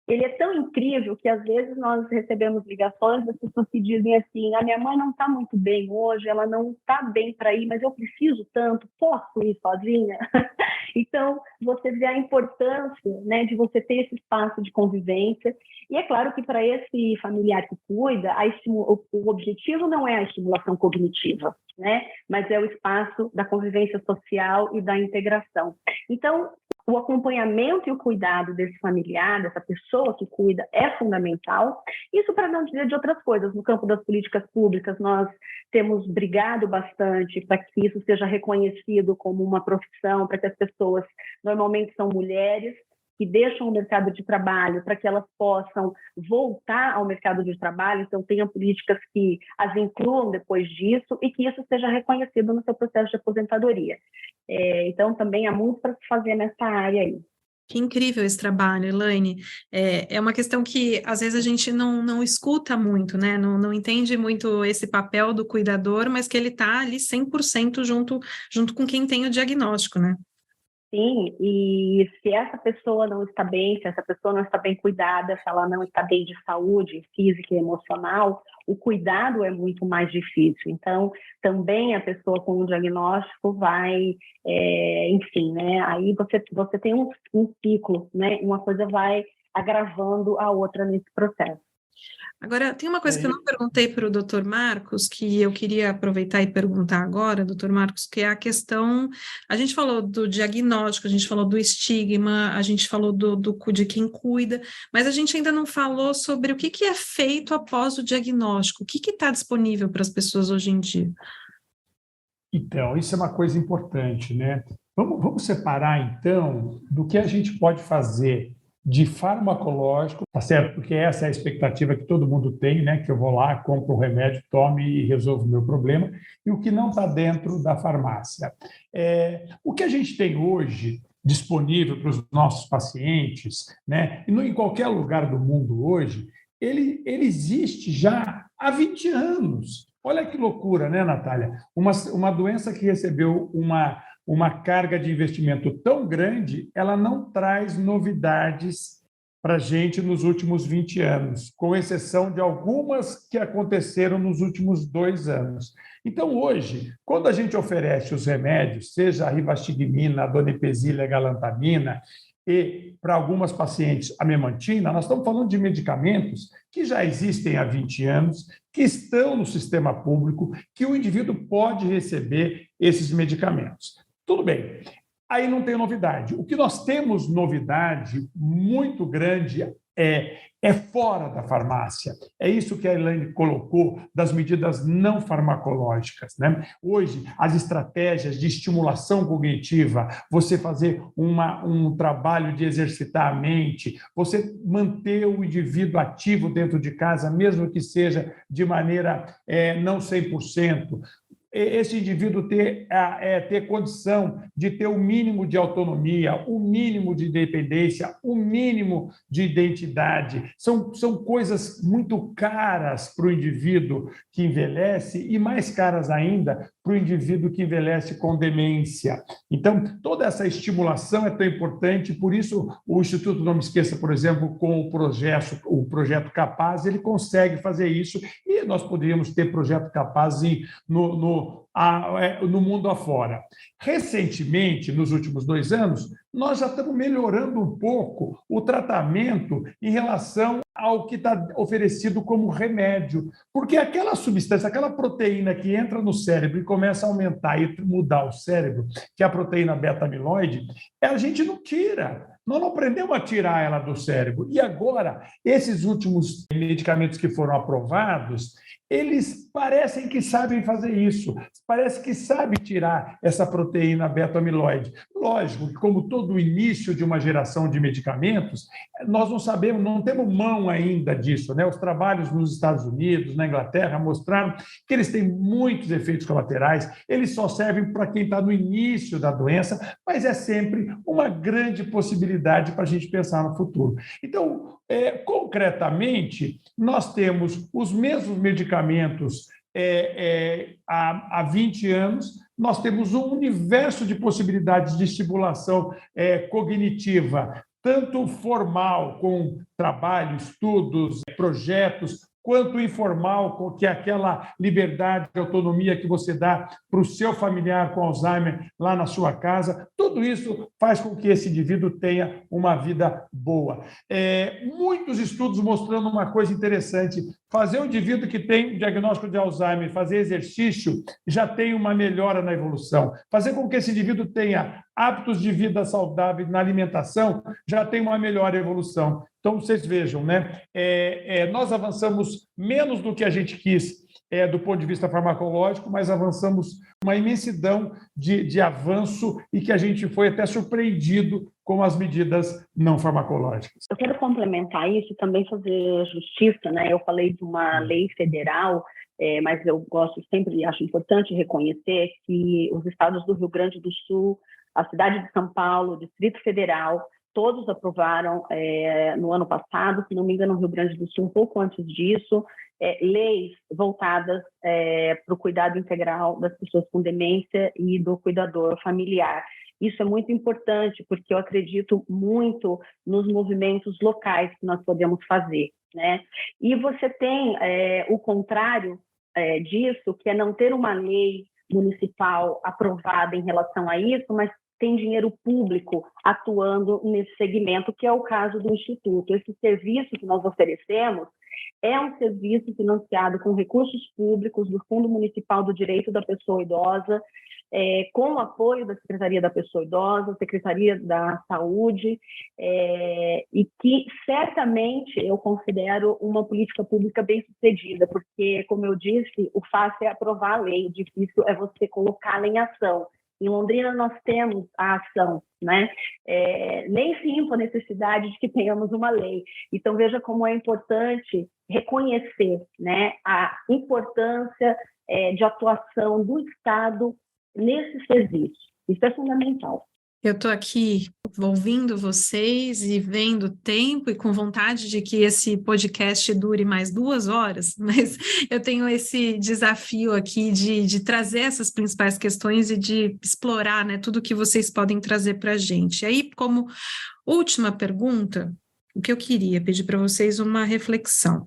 ele é tão incrível que, às vezes, nós recebemos ligações das pessoas que dizem assim: a minha mãe não está muito bem hoje, ela não está bem para ir, mas eu preciso tanto, posso ir sozinha? Então, você vê a importância, né, de você ter esse espaço de convivência. E é claro que para esse familiar que cuida, o objetivo não é a estimulação cognitiva, né, mas é o espaço da convivência social e da integração. Então, o acompanhamento e o cuidado desse familiar, dessa pessoa que cuida, é fundamental. Isso para não dizer de outras coisas. No campo das políticas públicas, nós temos brigado bastante para que isso seja reconhecido como uma profissão, para que as pessoas, normalmente são mulheres, que deixam o mercado de trabalho para que elas possam voltar ao mercado de trabalho, então tenham políticas que as incluam depois disso e que isso seja reconhecido no seu processo de aposentadoria. Então, também há muito para se fazer nessa área aí. Que incrível esse trabalho, Elaine. É uma questão que, às vezes, a gente não escuta muito, né? Não entende muito esse papel do cuidador, mas que ele está ali 100% junto com quem tem o diagnóstico, né? Sim, e se essa pessoa não está bem, se essa pessoa não está bem cuidada, se ela não está bem de saúde física e emocional, o cuidado é muito mais difícil. Então, também a pessoa com o diagnóstico vai, enfim, né? Aí você tem um ciclo, né? Uma coisa vai agravando a outra nesse processo. Agora, tem uma coisa que eu não perguntei para o doutor Marcos, que eu queria aproveitar e perguntar agora, doutor Marcos, que é a questão, a gente falou do diagnóstico, a gente falou do estigma, a gente falou de quem cuida, mas a gente ainda não falou sobre o que é feito após o diagnóstico, o que está disponível para as pessoas hoje em dia. Então, isso é uma coisa importante, né? Vamos separar, então, do que a gente pode fazer de farmacológico, tá certo? Porque essa é a expectativa que todo mundo tem, né? Que eu vou lá, compro um remédio, tome e resolvo o meu problema, e o que não está dentro da farmácia. O que a gente tem hoje disponível para os nossos pacientes, né? E em qualquer lugar do mundo hoje, ele existe já há 20 anos. Olha que loucura, né, Natália? Uma doença que recebeu uma carga de investimento tão grande, ela não traz novidades para a gente nos últimos 20 anos, com exceção de algumas que aconteceram nos últimos 2 anos. Então, hoje, quando a gente oferece os remédios, seja a rivastigmina, a donepezila, a galantamina, e para algumas pacientes a memantina, nós estamos falando de medicamentos que já existem há 20 anos, que estão no sistema público, que o indivíduo pode receber esses medicamentos. Tudo bem, aí não tem novidade. O que nós temos novidade muito grande é fora da farmácia. É isso que a Elaine colocou das medidas não farmacológicas, né? Hoje, as estratégias de estimulação cognitiva, você fazer um trabalho de exercitar a mente, você manter o indivíduo ativo dentro de casa, mesmo que seja de maneira não 100%, esse indivíduo ter condição de ter o mínimo de autonomia, o mínimo de independência, o mínimo de identidade. São coisas muito caras para o indivíduo que envelhece e mais caras ainda para o indivíduo que envelhece com demência. Então, toda essa estimulação é tão importante, por isso o Instituto Não Me Esqueça, por exemplo, com o projeto Capaz, ele consegue fazer isso, e nós poderíamos ter projeto Capaz no mundo afora. Recentemente, nos últimos 2 anos, nós já estamos melhorando um pouco o tratamento em relação ao que está oferecido como remédio, porque aquela substância, aquela proteína que entra no cérebro e começa a aumentar e mudar o cérebro, que é a proteína beta-amiloide, a gente não tira. Nós não aprendemos a tirar ela do cérebro. E agora, esses últimos medicamentos que foram aprovados, eles parecem que sabem fazer isso, parece que sabem tirar essa proteína beta-amiloide. Lógico que, como todo início de uma geração de medicamentos, nós não sabemos, não temos mão ainda disso, né? Os trabalhos nos Estados Unidos, na Inglaterra, mostraram que eles têm muitos efeitos colaterais, eles só servem para quem está no início da doença, mas é sempre uma grande possibilidade para a gente pensar no futuro. Então, concretamente, nós temos os mesmos medicamentos há 20 anos, nós temos um universo de possibilidades de estimulação cognitiva, tanto formal, com trabalho, estudos, projetos, quanto informal, que é aquela liberdade e autonomia que você dá para o seu familiar com Alzheimer lá na sua casa. Tudo isso faz com que esse indivíduo tenha uma vida boa. Muitos estudos mostrando uma coisa interessante: fazer um indivíduo que tem diagnóstico de Alzheimer fazer exercício já tem uma melhora na evolução. Fazer com que esse indivíduo tenha hábitos de vida saudáveis na alimentação já tem uma melhor evolução. Então, vocês vejam, né? Nós avançamos menos do que a gente quis do ponto de vista farmacológico, mas avançamos uma imensidão de avanço e que a gente foi até surpreendido com as medidas não farmacológicas. Eu quero complementar isso e também fazer justiça, né? Eu falei de uma lei federal, mas eu gosto sempre, acho importante reconhecer que os estados do Rio Grande do Sul, a cidade de São Paulo, o Distrito Federal, todos aprovaram no ano passado, se não me engano, no Rio Grande do Sul, um pouco antes disso, leis voltadas para o cuidado integral das pessoas com demência e do cuidador familiar. Isso é muito importante, porque eu acredito muito nos movimentos locais que nós podemos fazer, né? E você tem o contrário disso, que é não ter uma lei municipal aprovada em relação a isso, mas tem dinheiro público atuando nesse segmento, que é o caso do Instituto. Esse serviço que nós oferecemos é um serviço financiado com recursos públicos do Fundo Municipal do Direito da Pessoa Idosa, com o apoio da Secretaria da Pessoa Idosa, Secretaria da Saúde, e que certamente eu considero uma política pública bem sucedida, porque, como eu disse, o fácil é aprovar a lei, o difícil é você colocá-la em ação. Em Londrina, nós temos a ação, né? Nem sinto a necessidade de que tenhamos uma lei. Então, veja como é importante reconhecer, né, a importância de atuação do Estado nesse serviço. Isso é fundamental. Eu estou aqui ouvindo vocês e vendo o tempo e com vontade de que esse podcast dure mais 2 horas, mas eu tenho esse desafio aqui de trazer essas principais questões e de explorar, né, tudo que vocês podem trazer para a gente. E aí, como última pergunta, o que eu queria pedir para vocês uma reflexão.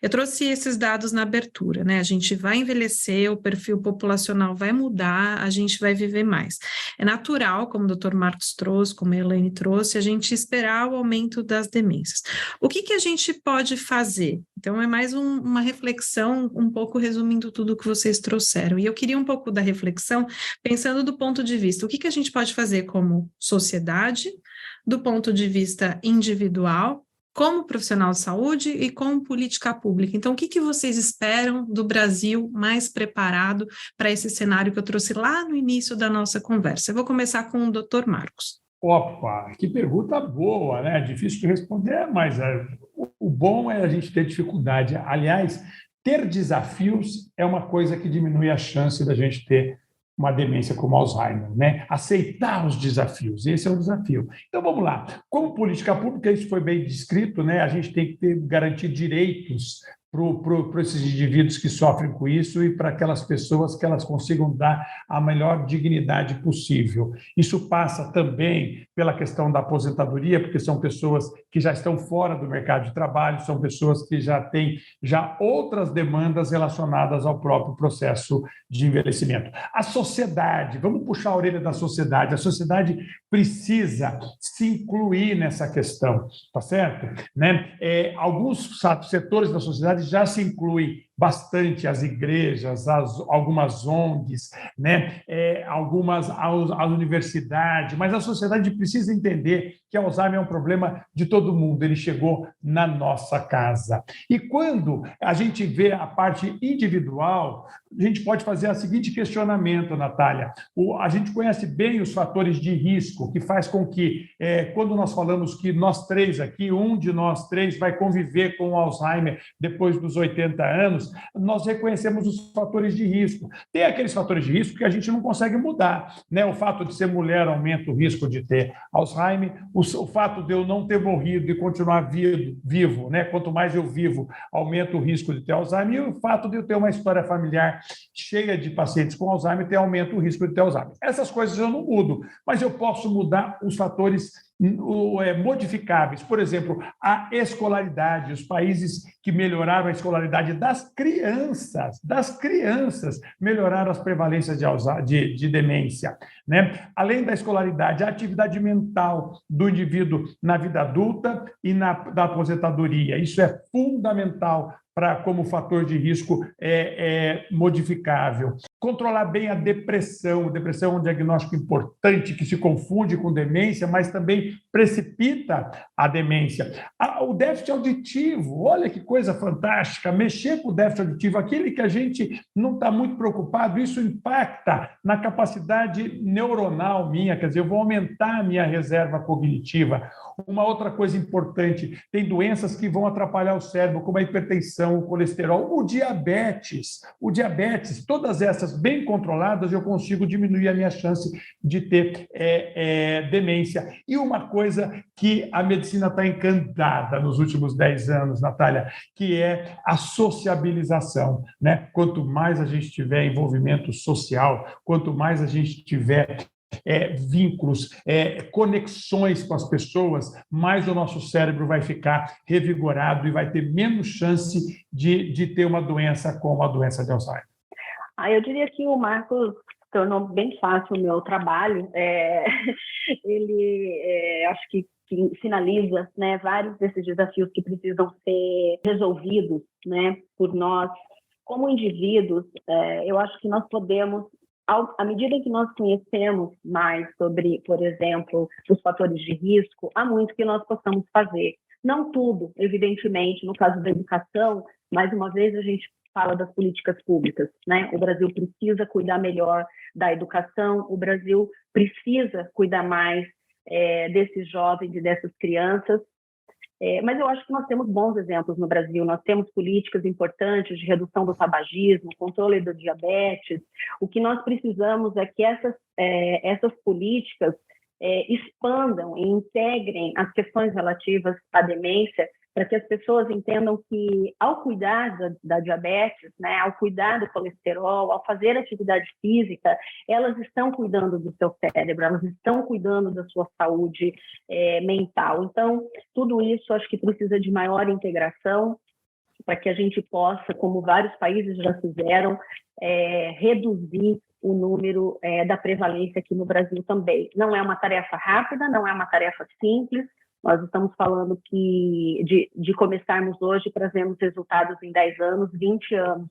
Eu trouxe esses dados na abertura, né? A gente vai envelhecer, o perfil populacional vai mudar, a gente vai viver mais. É natural, como o Dr. Marcos trouxe, como a Elaine trouxe, a gente esperar o aumento das demências. O que a gente pode fazer? Então, é mais uma reflexão, um pouco resumindo tudo que vocês trouxeram. E eu queria um pouco da reflexão, pensando do ponto de vista, o que a gente pode fazer como sociedade, do ponto de vista individual, como profissional de saúde e como política pública. Então, o que vocês esperam do Brasil mais preparado para esse cenário que eu trouxe lá no início da nossa conversa? Eu vou começar com o Dr. Marcos. Opa, que pergunta boa, né? Difícil de responder, mas o bom é a gente ter dificuldade. Aliás, ter desafios é uma coisa que diminui a chance da gente ter uma demência como Alzheimer, né? Aceitar os desafios, esse é um desafio. Então, vamos lá. Como política pública, isso foi bem descrito, né? A gente tem que garantir direitos para esses indivíduos que sofrem com isso e para aquelas pessoas que elas consigam dar a melhor dignidade possível. Isso passa também pela questão da aposentadoria, porque são pessoas que já estão fora do mercado de trabalho, são pessoas que já têm outras demandas relacionadas ao próprio processo de envelhecimento. A sociedade, vamos puxar a orelha da sociedade, a sociedade precisa se incluir nessa questão, tá certo? Né? Alguns setores da sociedade já se incluem bastante, as igrejas, algumas ONGs, né? As universidades, mas a sociedade precisa entender que Alzheimer é um problema de todo mundo, ele chegou na nossa casa. E quando a gente vê a parte individual, a gente pode fazer o seguinte questionamento, Natália. A gente conhece bem os fatores de risco, que faz com que, quando nós falamos que nós três aqui, um de nós três vai conviver com o Alzheimer depois dos 80 anos, nós reconhecemos os fatores de risco. Tem aqueles fatores de risco que a gente não consegue mudar, né? O fato de ser mulher aumenta o risco de ter Alzheimer, o fato de eu não ter morrido e continuar vivo, né? Quanto mais eu vivo, aumenta o risco de ter Alzheimer, e o fato de eu ter uma história familiar cheia de pacientes com Alzheimer aumenta o risco de ter Alzheimer. Essas coisas eu não mudo, mas eu posso mudar os fatores modificáveis. Por exemplo, a escolaridade, os países que melhoraram a escolaridade das crianças melhoraram as prevalências de demência, né? Além da escolaridade, a atividade mental do indivíduo na vida adulta e da aposentadoria. Isso é fundamental como fator de risco modificável. Controlar bem a depressão. Depressão é um diagnóstico importante que se confunde com demência, mas também precipita a demência. O déficit auditivo, olha que coisa fantástica, mexer com o déficit auditivo, aquele que a gente não está muito preocupado, isso impacta na capacidade neuronal minha, quer dizer, eu vou aumentar a minha reserva cognitiva. Uma outra coisa importante, tem doenças que vão atrapalhar o cérebro, como a hipertensão, o colesterol, o diabetes, todas essas bem controladas, eu consigo diminuir a minha chance de ter demência. E uma coisa que a medicina está encantada nos últimos 10 anos, Natália, que é a sociabilização, né? Quanto mais a gente tiver envolvimento social, quanto mais a gente tiver vínculos, conexões com as pessoas, mais o nosso cérebro vai ficar revigorado e vai ter menos chance de ter uma doença como a doença de Alzheimer. Eu diria que o Marcos tornou bem fácil o meu trabalho. Ele, acho que sinaliza, né, vários desses desafios que precisam ser resolvidos, né, por nós. Como indivíduos, eu acho que nós podemos, à medida que nós conhecemos mais sobre, por exemplo, os fatores de risco, há muito que nós possamos fazer. Não tudo, evidentemente, no caso da educação, mais uma vez a gente fala das políticas públicas, né? O Brasil precisa cuidar melhor da educação, o Brasil precisa cuidar mais desses jovens e dessas crianças. Mas eu acho que nós temos bons exemplos no Brasil, nós temos políticas importantes de redução do tabagismo, controle do diabetes. O que nós precisamos é que essas políticas expandam e integrem as questões relativas à demência, para que as pessoas entendam que, ao cuidar da diabetes, né, ao cuidar do colesterol, ao fazer atividade física, elas estão cuidando do seu cérebro, elas estão cuidando da sua saúde mental. Então, tudo isso acho que precisa de maior integração, para que a gente possa, como vários países já fizeram, reduzir o número da prevalência aqui no Brasil também. Não é uma tarefa rápida, não é uma tarefa simples. Nós estamos falando que de começarmos hoje, trazemos resultados em 10 anos, 20 anos.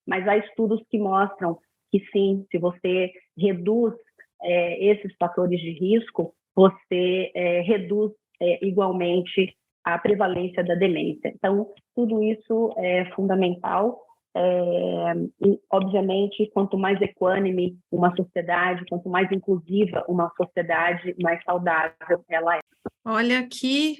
Mas há estudos que mostram que sim, se você reduz esses fatores de risco, você reduz igualmente a prevalência da demência. Então, tudo isso é fundamental. E, obviamente, quanto mais equânime uma sociedade, quanto mais inclusiva uma sociedade, mais saudável ela é. Olha que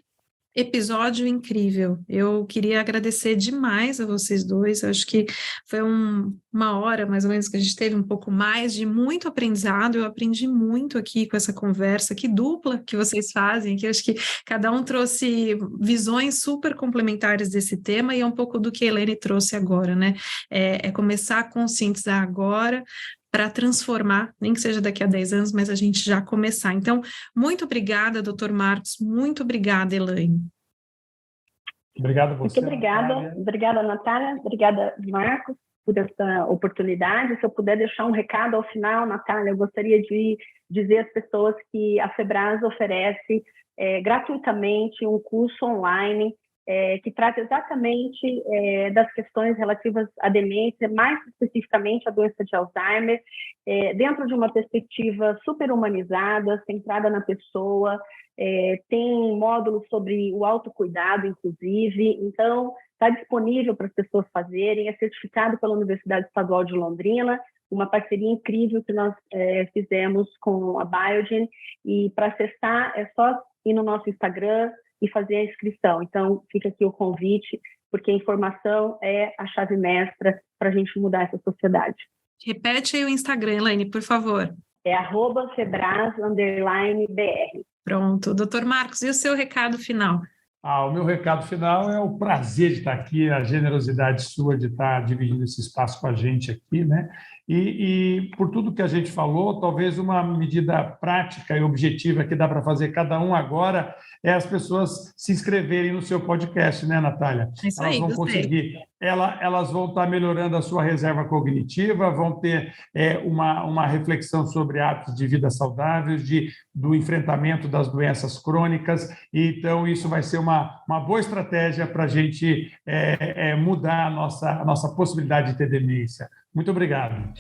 Episódio incrível. Eu queria agradecer demais a vocês dois. Eu acho que foi uma hora, mais ou menos, que a gente teve um pouco mais de muito aprendizado. Eu aprendi muito aqui com essa conversa. Que dupla que vocês fazem, que eu acho que cada um trouxe visões super complementares desse tema e é um pouco do que a Elaine trouxe agora, né? É começar a conscientizar agora para transformar, nem que seja daqui a 10 anos, mas a gente já começar. Então, muito obrigada, Dr. Marcos, muito obrigada, Elaine. Obrigado a você, muito obrigada, Natália. Obrigada, Natália, obrigada, Marcos, por essa oportunidade. Se eu puder deixar um recado ao final, Natália, eu gostaria de dizer às pessoas que a FEBRAS oferece gratuitamente um curso online que trata exatamente das questões relativas à demência, mais especificamente à doença de Alzheimer, dentro de uma perspectiva super humanizada, centrada na pessoa, tem módulos sobre o autocuidado, inclusive, então está disponível para as pessoas fazerem, é certificado pela Universidade Estadual de Londrina, uma parceria incrível que nós fizemos com a Biogen, e para acessar é só ir no nosso Instagram e fazer a inscrição. Então, fica aqui o convite, porque a informação é a chave mestra para a gente mudar essa sociedade. Repete aí o Instagram, Elaine, por favor. É @febras_br. Pronto. Dr. Marcos, e o seu recado final? O meu recado final é o prazer de estar aqui, a generosidade sua de estar dividindo esse espaço com a gente aqui, né? E por tudo que a gente falou, talvez uma medida prática e objetiva que dá para fazer cada um agora é as pessoas se inscreverem no seu podcast, né, Natália? Isso aí, elas vão conseguir, elas vão estar melhorando a sua reserva cognitiva, vão ter uma reflexão sobre hábitos de vida saudáveis, do enfrentamento das doenças crônicas, e então isso vai ser uma boa estratégia para a gente mudar a nossa possibilidade de ter demência. Muito obrigado.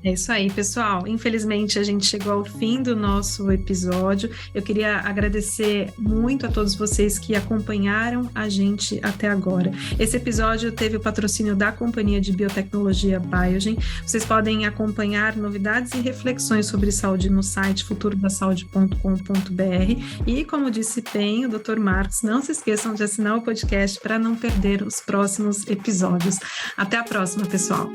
É isso aí, pessoal. Infelizmente, a gente chegou ao fim do nosso episódio. Eu queria agradecer muito a todos vocês que acompanharam a gente até agora. Esse episódio teve o patrocínio da Companhia de Biotecnologia Biogen. Vocês podem acompanhar novidades e reflexões sobre saúde no site futurodasaude.com.br. E, como disse bem o Dr. Marcos, não se esqueçam de assinar o podcast para não perder os próximos episódios. Até a próxima, pessoal!